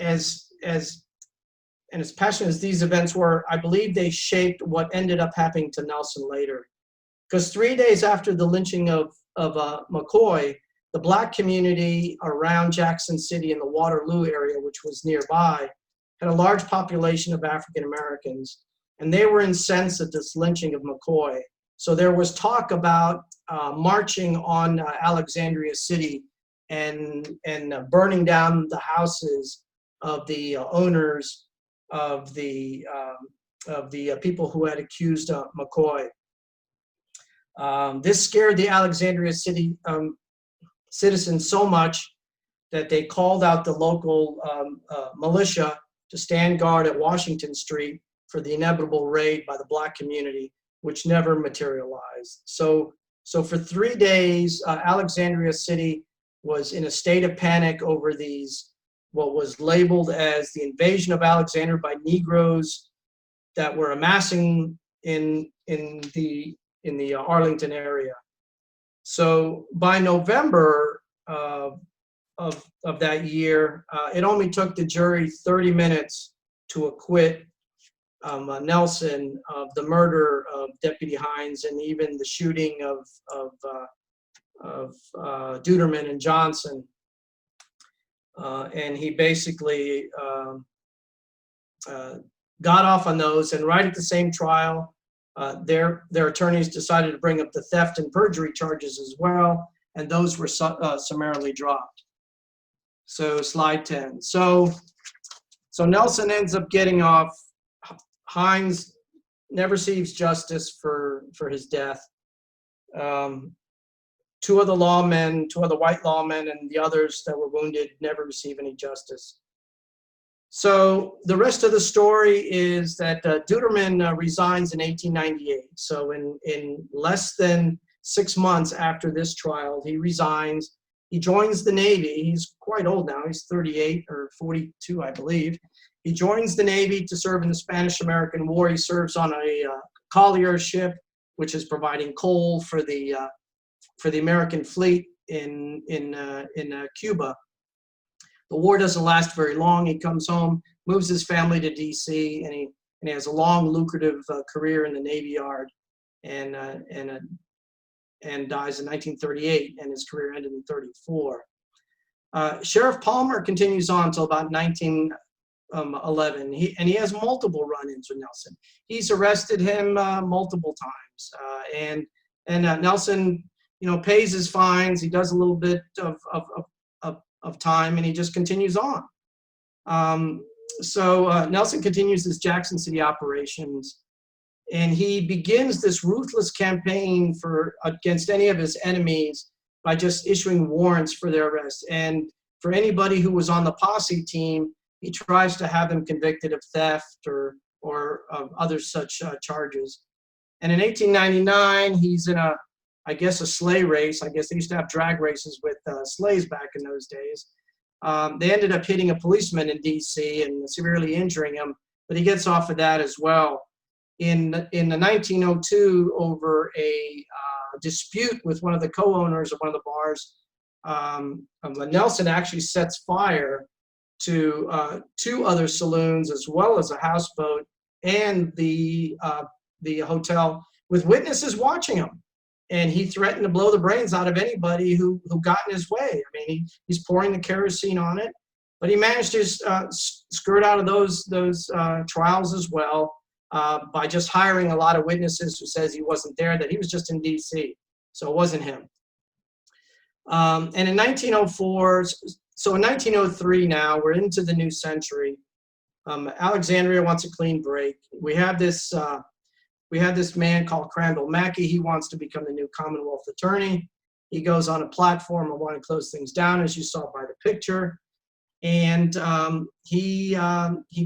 Speaker 2: as passionate as these events were, I believe they shaped what ended up happening to Nelson later. Because 3 days after the lynching of McCoy, the black community around Jackson City in the Waterloo area, which was nearby, had a large population of African Americans, and they were incensed at this lynching of McCoy. So there was talk about marching on Alexandria City and burning down the houses of the owners of the people who had accused McCoy. This scared the Alexandria City citizens so much that they called out the local militia to stand guard at Washington Street for the inevitable raid by the black community, which never materialized. So for 3 days, Alexandria City was in a state of panic over what was labeled as the invasion of Alexandria by Negroes that were amassing in the Arlington area. So by November of that year, it only took the jury 30 minutes to acquit Nelson of the murder of Deputy Hines and even the shooting of Deuterman and Johnson. And he basically got off on those, and right at the same trial, their attorneys decided to bring up the theft and perjury charges as well, and those were summarily dropped. So slide 10. So Nelson ends up getting off. Hines never receives justice for his death. 2 other white lawmen, and the others that were wounded never receive any justice. So the rest of the story is that Deuterman resigns in 1898. So in less than 6 months after this trial, he resigns. He joins the Navy. He's quite old now. He's 38 or 42, I believe. He joins the Navy to serve in the Spanish-American War. He serves on a collier ship, which is providing coal for the American fleet in Cuba. The war doesn't last very long. He comes home, moves his family to D.C., and he has a long, lucrative career in the Navy Yard, and dies in 1938, and his career ended in 1934. Sheriff Palmer continues on until about 1911. He has multiple run-ins with Nelson. He's arrested him multiple times, and Nelson, pays his fines. He does a little bit of time, and he just continues on. So Nelson continues his Jackson City operations, and he begins this ruthless campaign against any of his enemies by just issuing warrants for their arrest. And for anybody who was on the posse team, he tries to have them convicted of theft or other such charges. And in 1899, he's in a I guess, a sleigh race. I guess they used to have drag races with sleighs back in those days. They ended up hitting a policeman in DC and severely injuring him, but he gets off of that as well. In the 1902, over a dispute with one of the co-owners of one of the bars, Nelson actually sets fire to 2 other saloons, as well as a houseboat and the hotel, with witnesses watching him. And he threatened to blow the brains out of anybody who got in his way. I mean, he's pouring the kerosene on it, but he managed to skirt out of those trials as well by just hiring a lot of witnesses who says he wasn't there, that he was just in DC, so it wasn't him. And in 1904, so in 1903 now, we're into the new century. Alexandria wants a clean break. We have this man called Crandall Mackey. He wants to become the new Commonwealth attorney. He goes on a platform of wanting to close things down, as you saw by the picture. And he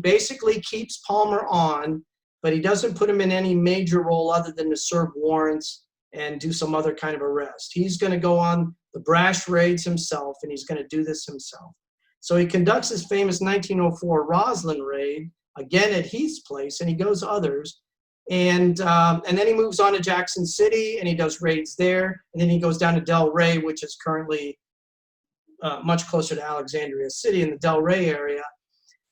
Speaker 2: basically keeps Palmer on, but he doesn't put him in any major role other than to serve warrants and do some other kind of arrest. He's going to go on the brash raids himself, and he's going to do this himself. So he conducts his famous 1904 Rosslyn Raid, again at Heath's place, and he goes others. And then he moves on to Jackson City, and he does raids there. And then he goes down to Del Rey, which is currently much closer to Alexandria City in the Del Rey area.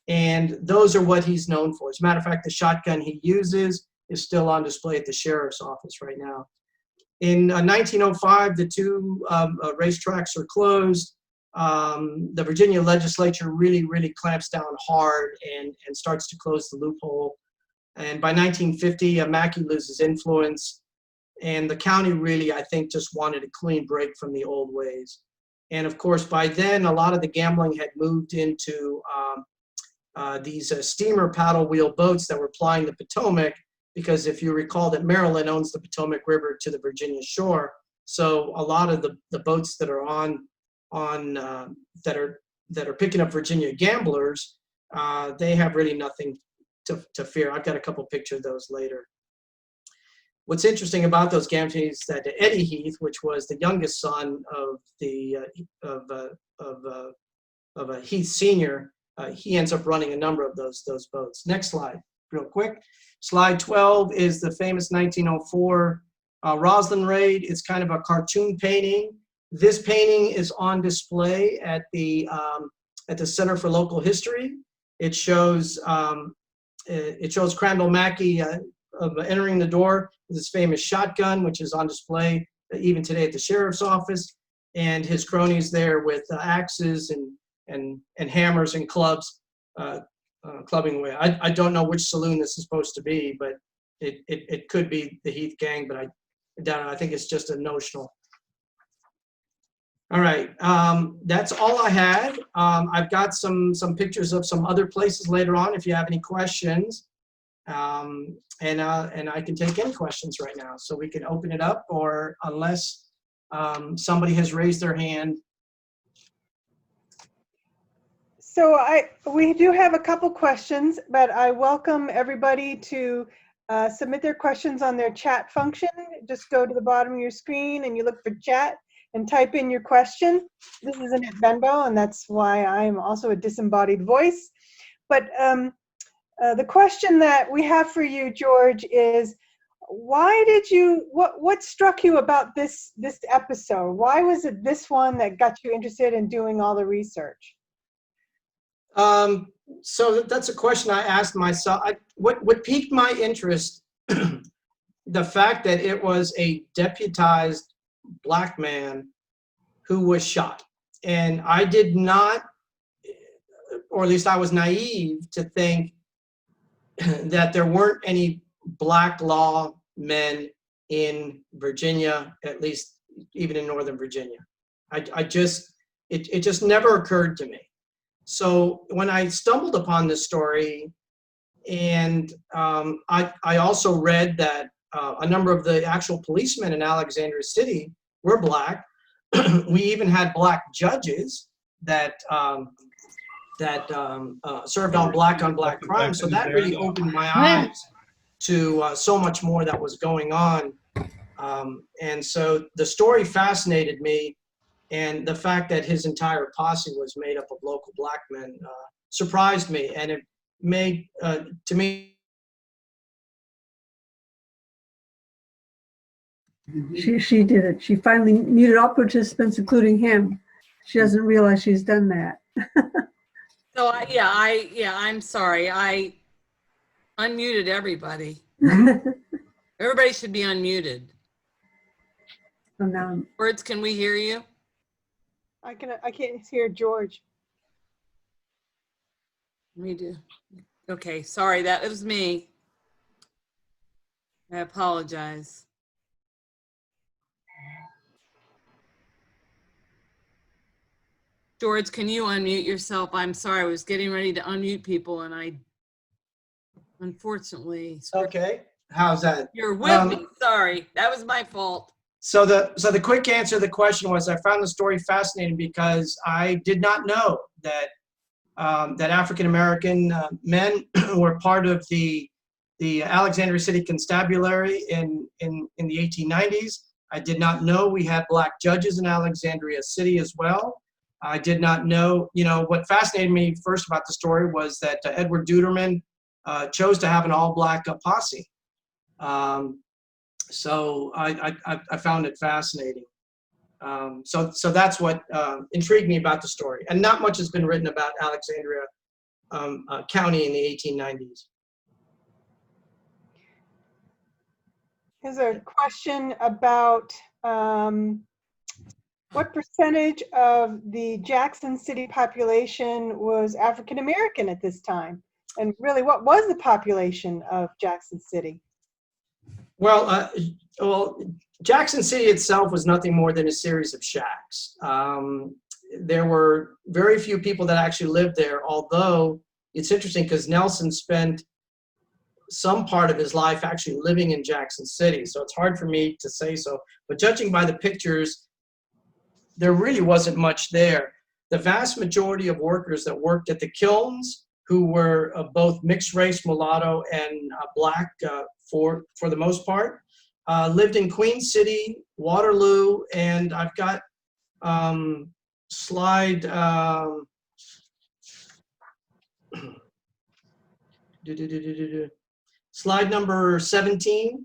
Speaker 2: And those are what he's known for. As a matter of fact, the shotgun he uses is still on display at the sheriff's office right now. In 1905, the 2 racetracks are closed. The Virginia legislature really clamps down hard and starts to close the loophole. And by 1950, Mackey loses influence. And the county really, I think, just wanted a clean break from the old ways. And of course, by then, a lot of the gambling had moved into these steamer paddle wheel boats that were plying the Potomac, because if you recall that Maryland owns the Potomac River to the Virginia shore. So a lot of the boats that are that are picking up Virginia gamblers, they have really nothing to fear. I've got a couple pictures of those later. What's interesting about those gamblers is that Eddie Heath, which was the youngest son of Heath Sr., he ends up running a number of those boats. Next slide, real quick. Slide 12 is the famous 1904 Rosslyn Raid. It's kind of a cartoon painting. This painting is on display at the Center for Local History. It shows Crandall Mackey entering the door with his famous shotgun, which is on display even today at the sheriff's office, and his cronies there with axes and hammers and clubs clubbing away. I don't know which saloon this is supposed to be, but it could be the Heath gang, but I doubt it. I think it's just a notional. All right, that's all I had. I've got some pictures of some other places later on if you have any questions. And I can take any questions right now. So we can open it up, or unless somebody has raised their hand.
Speaker 3: So we do have a couple questions, but I welcome everybody to submit their questions on their chat function. Just go to the bottom of your screen and you look for chat and type in your question. This is Annette Benbow, and that's why I'm also a disembodied voice. But the question that we have for you, George, is what struck you about this episode? Why was it this one that got you interested in doing all the research?
Speaker 2: So that's a question I asked myself. What piqued my interest, the fact that it was a deputized Black man who was shot. And I did not, or at least I was naive to think that there weren't any Black law men in Virginia, at least even in Northern Virginia. It just never occurred to me. So when I stumbled upon this story, and I also read that a number of the actual policemen in Alexandria City were Black. We even had Black judges that served on Black crime. So that really opened my eyes to so much more that was going on And so the story fascinated me, and the fact that his entire posse was made up of local black men surprised me, and it made, to me,
Speaker 4: She did it. She finally muted all participants, including him. She doesn't realize she's done that.
Speaker 1: So I'm sorry. I unmuted everybody. Everybody should be unmuted.
Speaker 4: So now,
Speaker 1: Words, can we hear you?
Speaker 3: I can't hear George.
Speaker 1: Me do. Okay, sorry, that was me. I apologize. George, can you unmute yourself? I'm sorry, I was getting ready to unmute people and I unfortunately.
Speaker 2: okay, how's that?
Speaker 1: You're with me, sorry, that was my fault.
Speaker 2: So the quick answer to the question was, I found the story fascinating because I did not know that that African-American men were part of the Alexandria City Constabulary in the 1890s. I did not know we had black judges in Alexandria City as well. I did not know, what fascinated me first about the story was that Edward Deuterman chose to have an all-black posse. So I found it fascinating. So that's what intrigued me about the story. And not much has been written about Alexandria County in the 1890s.
Speaker 3: Here's a question about what percentage of the Jackson City population was African American at this time? And really, what was the population of Jackson City?
Speaker 2: Well, Jackson City itself was nothing more than a series of shacks. There were very few people that actually lived there, although it's interesting because Nelson spent some part of his life actually living in Jackson City, so it's hard for me to say so. But judging by the pictures, there really wasn't much there. The vast majority of workers that worked at the kilns, who were both mixed race, mulatto, and black for the most part, lived in Queen City, Waterloo, and I've got slide slide number 17.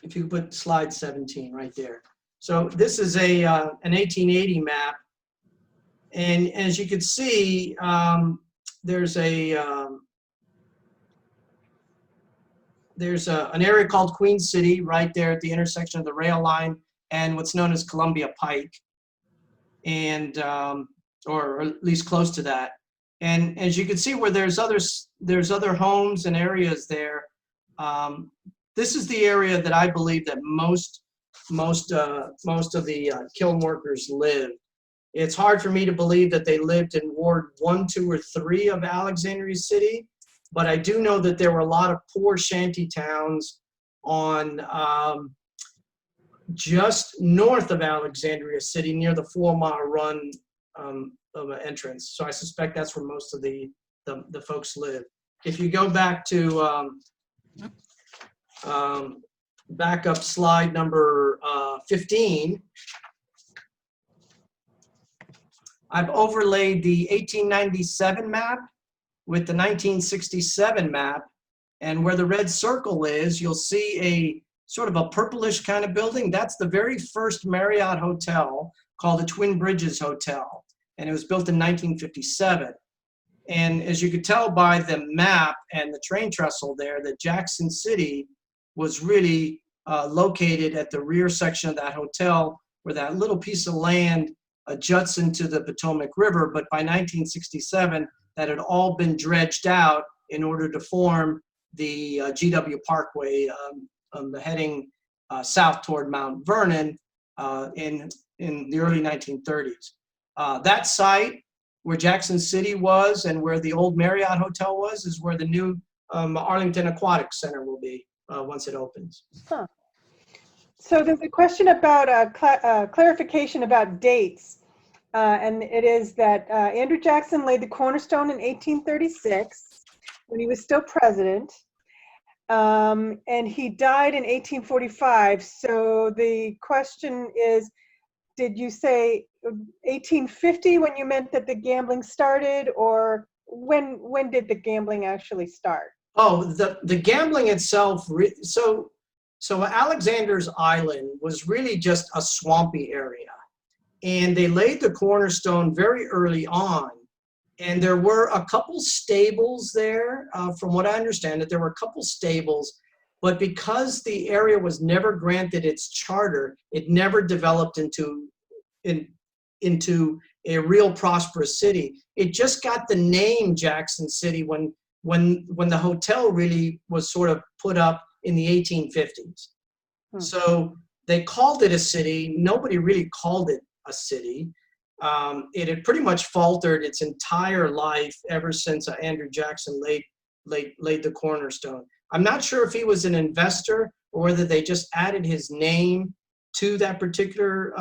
Speaker 2: If you put slide 17 right there. So this is an 1880 map, and as you can see, there's an area called Queen City right there at the intersection of the rail line and what's known as Columbia Pike, and or at least close to that. And as you can see, where there's other homes and areas there. This is the area that I believe that most of the kiln workers lived. It's hard for me to believe that they lived in Ward 1, 2, or 3 of Alexandria City, but I do know that there were a lot of poor shanty towns on just north of Alexandria City near the 4-mile run of an entrance. So I suspect that's where most of the folks live. If you go back to back up slide number 15, I've overlaid the 1897 map with the 1967 map, and where the red circle is, you'll see a sort of a purplish kind of building. That's the very first Marriott hotel called the Twin Bridges Hotel, and it was built in 1957. And as you could tell by the map and the train trestle there, that Jackson City was really located at the rear section of that hotel, where that little piece of land juts into the Potomac River. But by 1967, that had all been dredged out in order to form the GW Parkway, heading south toward Mount Vernon in the early 1930s. That site where Jackson City was and where the old Marriott Hotel was is where the new Arlington Aquatic Center will be once it opens.
Speaker 3: Huh. So there's a question about clarification about dates. And it is that Andrew Jackson laid the cornerstone in 1836 when he was still president. And he died in 1845. So the question is, did you say 1850 when you meant that the gambling started, or when did the gambling actually start?
Speaker 2: Oh, the gambling itself, so Alexander's Island was really just a swampy area. And they laid the cornerstone very early on. And there were a couple stables there. From what I understand, there were a couple stables. But because the area was never granted its charter, it never developed into a real prosperous city. It just got the name Jackson City when the hotel really was sort of put up in the 1850s. So they called it a city. Nobody really called it a city. It had pretty much faltered its entire life ever since Andrew Jackson laid the cornerstone. I'm not sure if he was an investor or whether they just added his name to that particular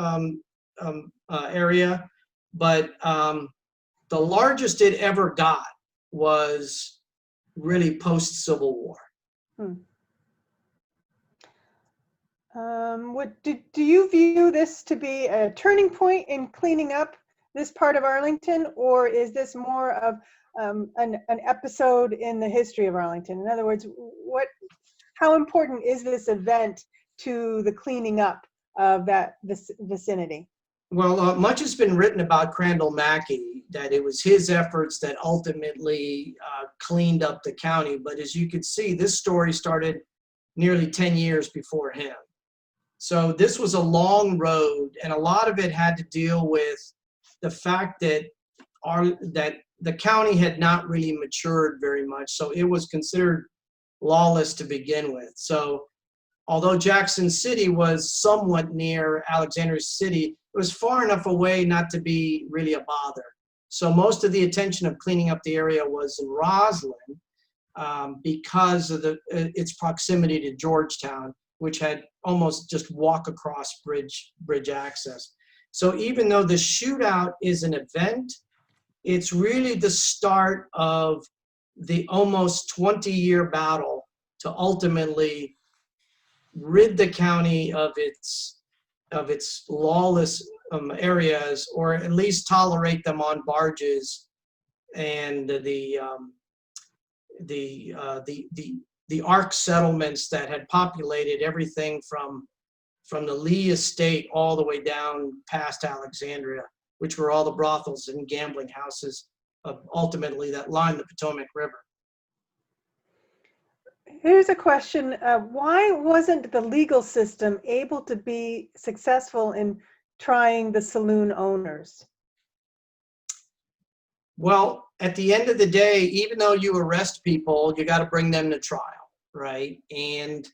Speaker 2: area, but the largest it ever got was really post-Civil War.
Speaker 3: Do you view this to be a turning point in cleaning up this part of Arlington, or is this more of an episode in the history of Arlington? In other words, how important is this event to the cleaning up of this vicinity?
Speaker 2: Well, much has been written about Crandall Mackey, that it was his efforts that ultimately cleaned up the county. But as you can see, this story started nearly 10 years before him. So this was a long road, and a lot of it had to deal with the fact that the county had not really matured very much. So it was considered lawless to begin with. So although Jackson City was somewhat near Alexandria City, it was far enough away not to be really a bother. So most of the attention of cleaning up the area was in Rosslyn because of its proximity to Georgetown, which had almost just walk across bridge access. So even though the shootout is an event, it's really the start of the almost 20-year battle to ultimately rid the county of its lawless areas, or at least tolerate them on barges and the Ark settlements that had populated everything from the Lee estate all the way down past Alexandria, which were all the brothels and gambling houses ultimately that lined the Potomac River.
Speaker 3: Here's a question. Why wasn't the legal system able to be successful in trying the saloon owners?
Speaker 2: Well, at the end of the day, even though you arrest people, you got to bring them to trial, right? And,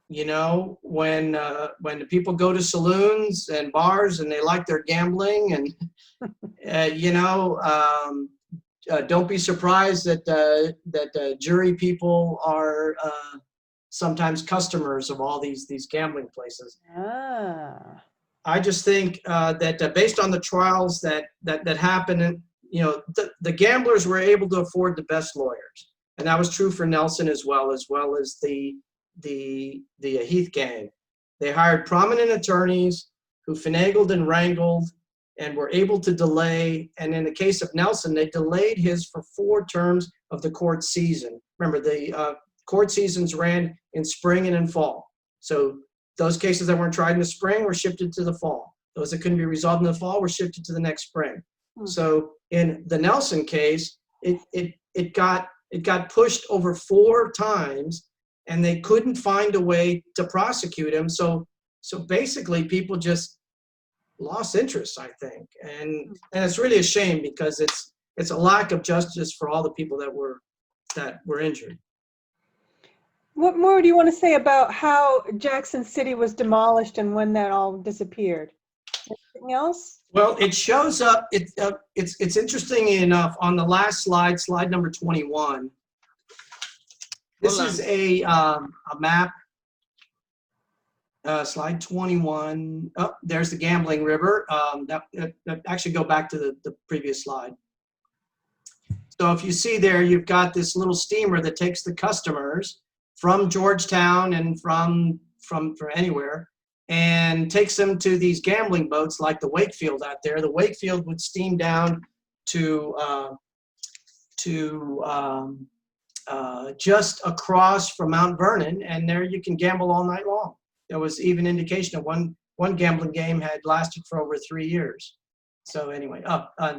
Speaker 2: you know, when the people go to saloons and bars and they like their gambling and, you know, don't be surprised that jury people are sometimes customers of all these gambling places. I just think that based on the trials that happened, you know, the gamblers were able to afford the best lawyers, and that was true for Nelson as well as the Heath gang. They hired prominent attorneys who finagled and wrangled and were able to delay. And in the case of Nelson, they delayed his for 4 terms of the court season. Remember, the court seasons ran in spring and in fall. So those cases that weren't tried in the spring were shifted to the fall. Those that couldn't be resolved in the fall were shifted to the next spring. So in the Nelson case, it got pushed over 4 times, and they couldn't find a way to prosecute him. So basically, people just lost interest, I think, and it's really a shame because it's a lack of justice for all the people that were injured.
Speaker 3: What more do you want to say about how Jackson City was demolished and when that all disappeared? Anything else?
Speaker 2: Well, it shows up. It's interesting enough on the last slide, slide number 21. This is a map. Slide 21. Oh, there's the gambling river. That actually go back to the previous slide. So if you see there, you've got this little steamer that takes the customers from Georgetown and from anywhere, and takes them to these gambling boats like the Wakefield out there. The Wakefield would steam down to just across from Mount Vernon, and there you can gamble all night long. There was even indication of one gambling game had lasted for over 3 years. So anyway,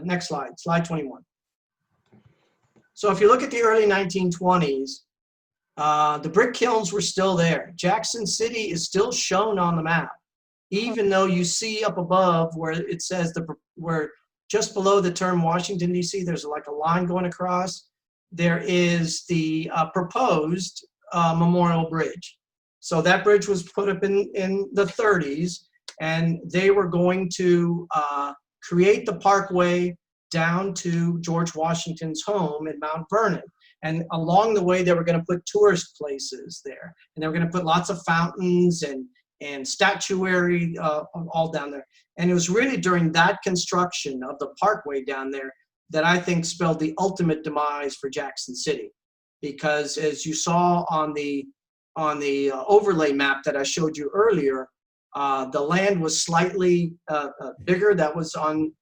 Speaker 2: next slide, slide 21. So if you look at the early 1920s, the brick kilns were still there. Jackson City is still shown on the map, even though you see up above where it says where just below the term Washington, D.C., there's like a line going across. There is the proposed Memorial Bridge. So that bridge was put up in the 30s, and they were going to create the parkway down to George Washington's home in Mount Vernon. And along the way, they were going to put tourist places there. And they were going to put lots of fountains and statuary all down there. And it was really during that construction of the parkway down there that I think spelled the ultimate demise for Jackson City. Because as you saw on the overlay map that I showed you earlier, the land was slightly bigger that was on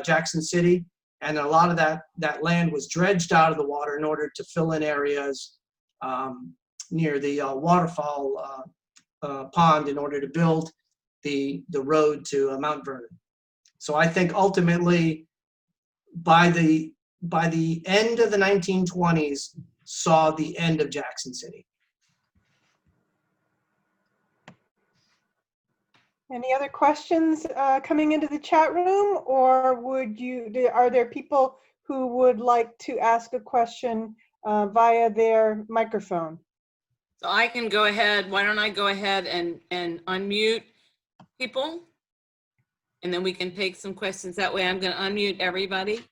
Speaker 2: Jackson City, and a lot of that land was dredged out of the water in order to fill in areas near the waterfall pond in order to build the road to Mount Vernon. So I think ultimately, by the end of the 1920s, saw the end of Jackson City.
Speaker 3: Any other questions coming into the chat room, or are there people who would like to ask a question via their microphone?
Speaker 1: So I can go ahead. Why don't I go ahead and unmute people, and then we can take some questions that way. I'm going to unmute everybody,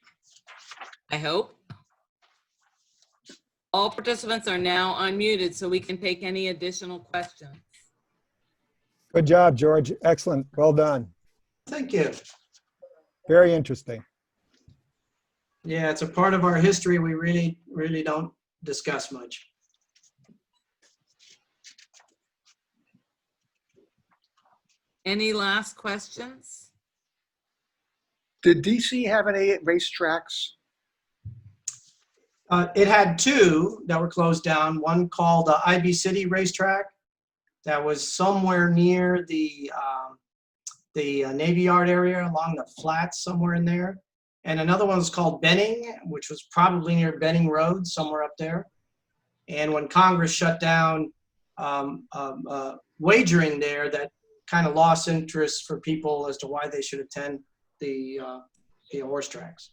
Speaker 1: I hope. All participants are now unmuted, so we can take any additional questions.
Speaker 5: Good job, George. Excellent. Well done.
Speaker 2: Thank you.
Speaker 5: Very interesting.
Speaker 2: Yeah, it's a part of our history we really don't discuss much.
Speaker 1: Any last questions?
Speaker 6: Did DC have any racetracks?
Speaker 2: It had two that were closed down. One called IB City Racetrack that was somewhere near the Navy Yard area along the flats somewhere in there. And another one was called Benning, which was probably near Benning Road, somewhere up there. And when Congress shut down wagering there, that kind of lost interest for people as to why they should attend the horse tracks.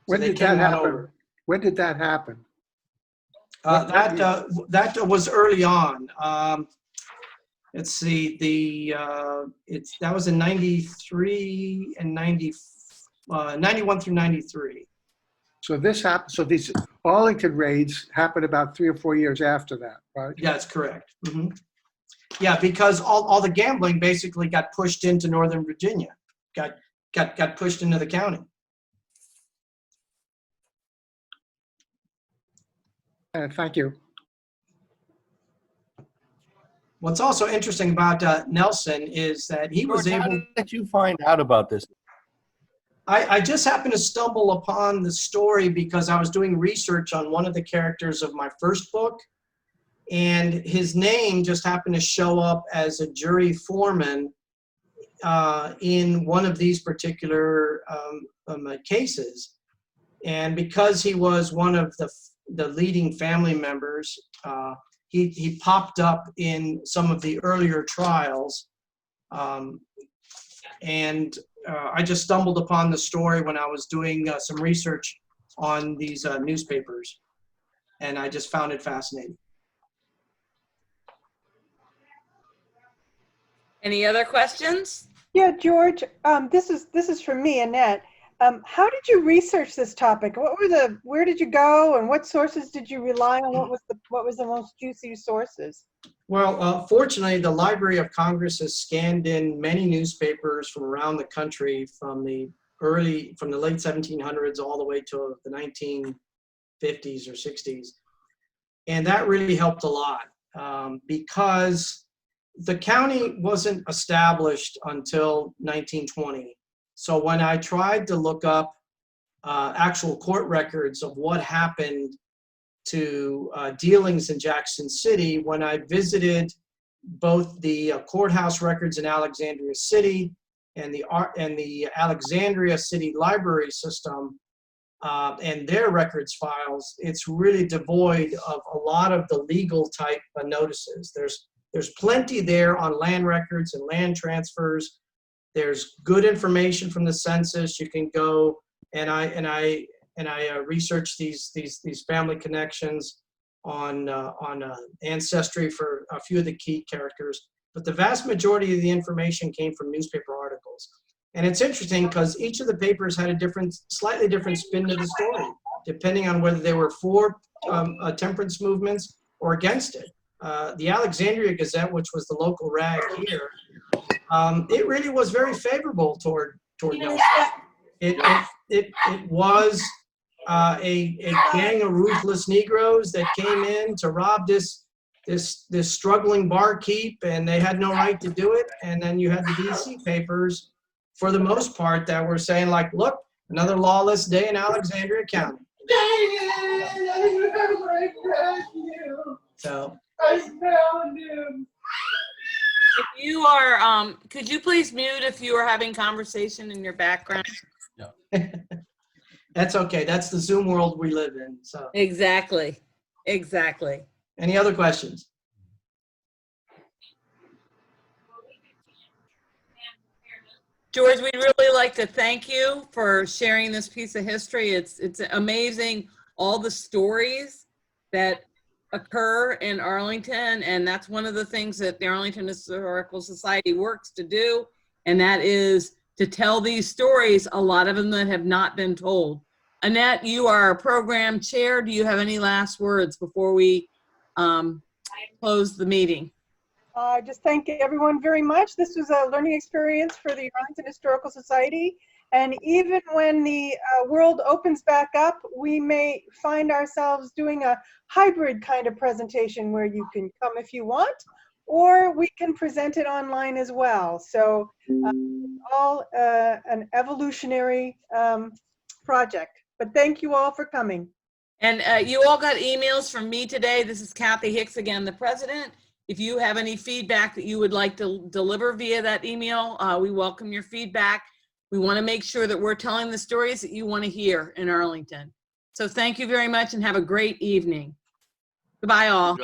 Speaker 6: When did that happen? When did that happen?
Speaker 2: That was early on. Let's see, that was in 93 and 91 through 93.
Speaker 6: So this happened. So these Arlington raids happened about 3 or 4 years after that, right?
Speaker 2: Yeah, that's correct. Mm-hmm. Yeah, because all the gambling basically got pushed into Northern Virginia, got pushed into the county.
Speaker 6: Thank you.
Speaker 2: What's also interesting about Nelson is that he was able.
Speaker 7: How did you find out about this?
Speaker 2: I just happened to stumble upon the story because I was doing research on one of the characters of my first book, and his name just happened to show up as a jury foreman in one of these particular cases. And because he was one of the leading family members, he popped up in some of the earlier trials. I just stumbled upon the story when I was doing some research on these newspapers, and I just found it fascinating.
Speaker 1: Any other questions?
Speaker 3: Yeah, George, this is for me, Annette. How did you research this topic? Where did you go, and what sources did you rely on? What was the most juicy sources?
Speaker 2: Well, fortunately, the Library of Congress has scanned in many newspapers from around the country from the from the late 1700s all the way to the 1950s or 60s. And that really helped a lot because the county wasn't established until 1920. So when I tried to look up actual court records of what happened to dealings in Jackson City, when I visited both the courthouse records in Alexandria City and the Alexandria City Library System and their records files, it's really devoid of a lot of the legal type notices. There's plenty there on land records and land transfers. There's good information from the census. You can go and I research these family connections on Ancestry for a few of the key characters, but the vast majority of the information came from newspaper articles. And it's interesting because each of the papers had a slightly different spin to the story, depending on whether they were for temperance movements or against it. The Alexandria Gazette, which was the local rag here, it really was very favorable toward Nelson. It was a gang of ruthless Negroes that came in to rob this struggling barkeep, and they had no right to do it. And then you had the DC papers, for the most part, that were saying like, look, another lawless day in Alexandria County. So
Speaker 1: if you are, could you please mute if you are having conversation in your background?
Speaker 2: that's okay. That's the Zoom world we live in. So
Speaker 1: Exactly.
Speaker 2: any other questions?
Speaker 1: George, we'd really like to thank you for sharing this piece of history. It's amazing, all the stories that occur in Arlington, and that's one of the things that the Arlington Historical Society works to do, and that is to tell these stories, a lot of them that have not been told. Annette, you are our program chair. Do you have any last words before we close the meeting?
Speaker 3: Just thank everyone very much. This was a learning experience for the Arlington Historical Society. And even when the world opens back up, we may find ourselves doing a hybrid kind of presentation where you can come if you want, or we can present it online as well. So all an evolutionary project. But thank you all for coming.
Speaker 1: And you all got emails from me today. This is Kathy Hicks again, the president. If you have any feedback that you would like to deliver via that email, we welcome your feedback. We want to make sure that we're telling the stories that you want to hear in Arlington. So thank you very much and have a great evening. Goodbye all.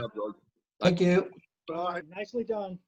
Speaker 2: Thank you.
Speaker 6: Bye.
Speaker 8: Nicely done.